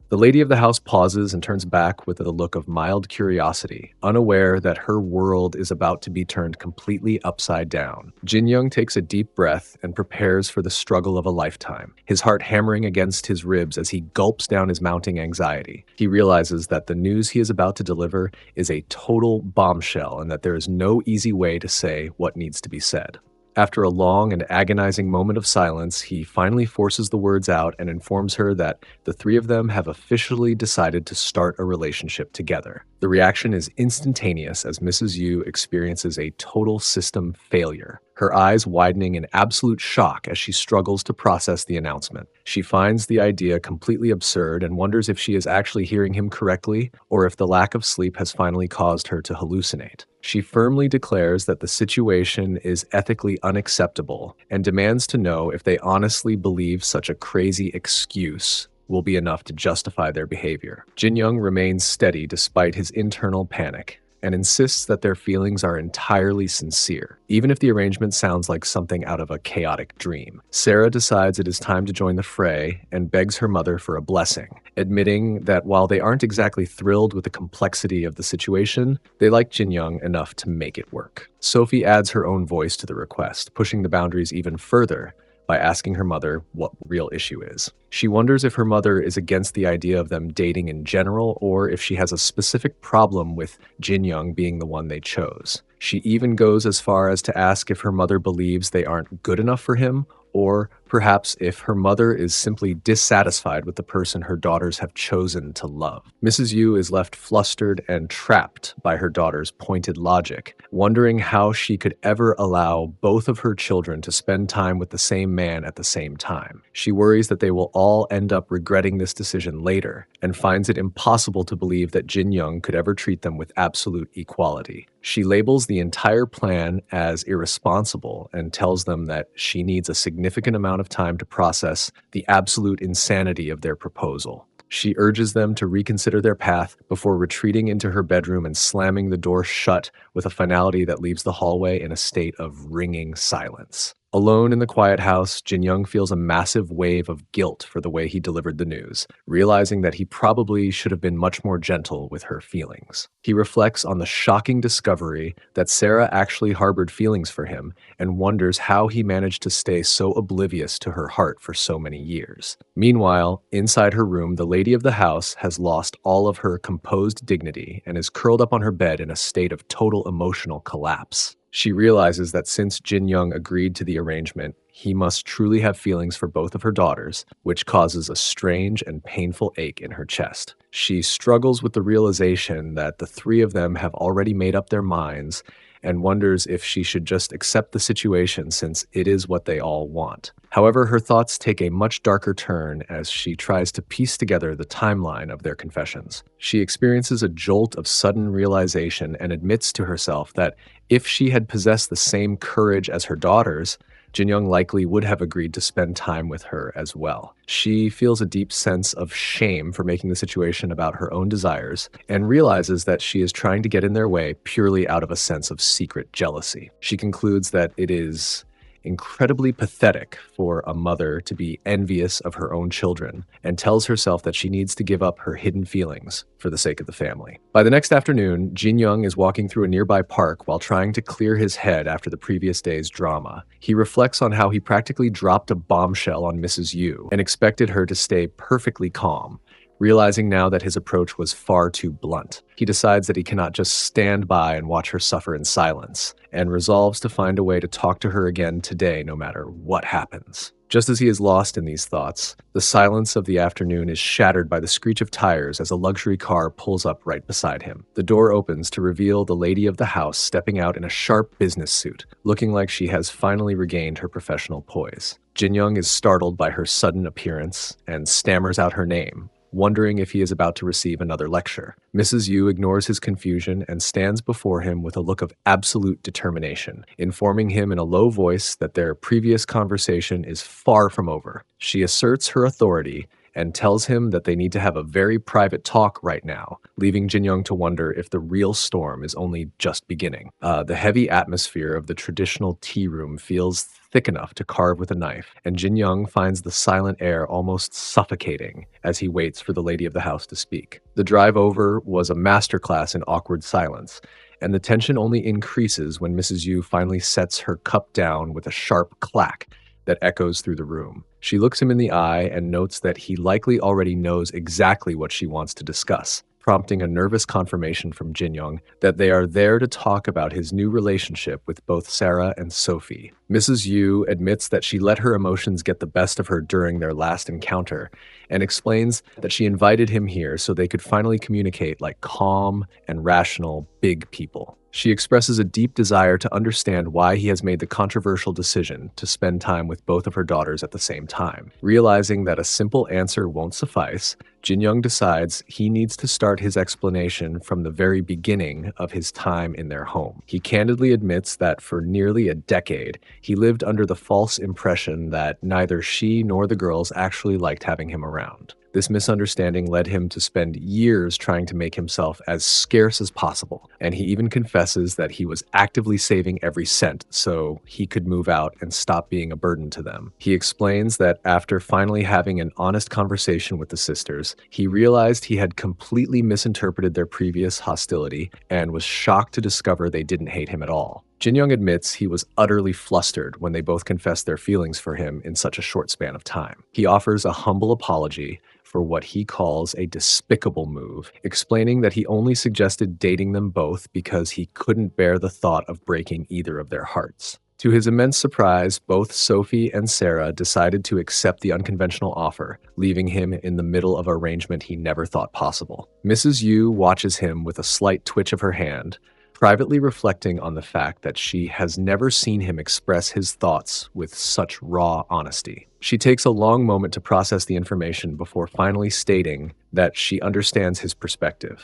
The lady of the house pauses and turns back with a look of mild curiosity, unaware that her world is about to be turned completely upside down. Jin Young takes a deep breath and prepares for the struggle of a lifetime, his heart hammering against his ribs as he gulps down his mounting anxiety. He realizes that the news he is about to deliver is a total bombshell and that there is no easy way to say what needs to be said. After a long and agonizing moment of silence, he finally forces the words out and informs her that the three of them have officially decided to start a relationship together. The reaction is instantaneous as Mrs. Yu experiences a total system failure, her eyes widening in absolute shock as she struggles to process the announcement. She finds the idea completely absurd and wonders if she is actually hearing him correctly or if the lack of sleep has finally caused her to hallucinate. She firmly declares that the situation is ethically unacceptable and demands to know if they honestly believe such a crazy excuse will be enough to justify their behavior. Jin Young remains steady despite his internal panic and insists that their feelings are entirely sincere, even if the arrangement sounds like something out of a chaotic dream. Sarah decides it is time to join the fray and begs her mother for a blessing, admitting that while they aren't exactly thrilled with the complexity of the situation, they like Jin Young enough to make it work. Sophie adds her own voice to the request, pushing the boundaries even further by asking her mother what the real issue is. She wonders if her mother is against the idea of them dating in general or if she has a specific problem with Jin Young being the one they chose. She even goes as far as to ask if her mother believes they aren't good enough for him, or perhaps if her mother is simply dissatisfied with the person her daughters have chosen to love. Mrs. Yu is left flustered and trapped by her daughter's pointed logic, wondering how she could ever allow both of her children to spend time with the same man at the same time. She worries that they will all end up regretting this decision later, and finds it impossible to believe that Jin Young could ever treat them with absolute equality. She labels the entire plan as irresponsible and tells them that she needs a significant amount of time to process the absolute insanity of their proposal. She urges them to reconsider their path before retreating into her bedroom and slamming the door shut with a finality that leaves the hallway in a state of ringing silence. Alone in the quiet house, Jin Young feels a massive wave of guilt for the way he delivered the news, realizing that he probably should have been much more gentle with her feelings. He reflects on the shocking discovery that Sarah actually harbored feelings for him and wonders how he managed to stay so oblivious to her heart for so many years. Meanwhile, inside her room, the lady of the house has lost all of her composed dignity and is curled up on her bed in a state of total emotional collapse. She realizes that since Jin Young agreed to the arrangement, he must truly have feelings for both of her daughters, which causes a strange and painful ache in her chest. She struggles with the realization that the three of them have already made up their minds and wonders if she should just accept the situation since it is what they all want. However, her thoughts take a much darker turn as she tries to piece together the timeline of their confessions. She experiences a jolt of sudden realization and admits to herself that if she had possessed the same courage as her daughters, Jin Young likely would have agreed to spend time with her as well. She feels a deep sense of shame for making the situation about her own desires and realizes that she is trying to get in their way purely out of a sense of secret jealousy. She concludes that it is incredibly pathetic for a mother to be envious of her own children and tells herself that she needs to give up her hidden feelings for the sake of the family. By the next afternoon, Jin Young is walking through a nearby park while trying to clear his head after the previous day's drama. He reflects on how he practically dropped a bombshell on Mrs. Yu and expected her to stay perfectly calm. Realizing now that his approach was far too blunt, he decides that he cannot just stand by and watch her suffer in silence, and resolves to find a way to talk to her again today no matter what happens. Just as he is lost in these thoughts, the silence of the afternoon is shattered by the screech of tires as a luxury car pulls up right beside him. The door opens to reveal the lady of the house stepping out in a sharp business suit, looking like she has finally regained her professional poise. Jin-young is startled by her sudden appearance and stammers out her name, wondering if he is about to receive another lecture. Mrs. Yu ignores his confusion and stands before him with a look of absolute determination, informing him in a low voice that their previous conversation is far from over. She asserts her authority and tells him that they need to have a very private talk right now, leaving Jin-young to wonder if the real storm is only just beginning. The heavy atmosphere of the traditional tea room feels thick enough to carve with a knife, and Jin-young finds the silent air almost suffocating as he waits for the lady of the house to speak. The drive over was a masterclass in awkward silence, and the tension only increases when Mrs. Yu finally sets her cup down with a sharp clack that echoes through the room. She looks him in the eye and notes that he likely already knows exactly what she wants to discuss, prompting a nervous confirmation from Jin-young that they are there to talk about his new relationship with both Sarah and Sophie. Mrs. Yu admits that she let her emotions get the best of her during their last encounter, and explains that she invited him here so they could finally communicate like calm and rational big people. She expresses a deep desire to understand why he has made the controversial decision to spend time with both of her daughters at the same time. Realizing that a simple answer won't suffice, Jin-young decides he needs to start his explanation from the very beginning of his time in their home. He candidly admits that for nearly a decade, he lived under the false impression that neither she nor the girls actually liked having him around. This misunderstanding led him to spend years trying to make himself as scarce as possible, and he even confesses that he was actively saving every cent so he could move out and stop being a burden to them. He explains that after finally having an honest conversation with the sisters, he realized he had completely misinterpreted their previous hostility and was shocked to discover they didn't hate him at all. Jin-young admits he was utterly flustered when they both confessed their feelings for him in such a short span of time. He offers a humble apology for what he calls a despicable move, explaining that he only suggested dating them both because he couldn't bear the thought of breaking either of their hearts. To his immense surprise, both Sophie and Sarah decided to accept the unconventional offer, leaving him in the middle of an arrangement he never thought possible. Mrs. Yu watches him with a slight twitch of her hand, privately reflecting on the fact that she has never seen him express his thoughts with such raw honesty. She takes a long moment to process the information before finally stating that she understands his perspective.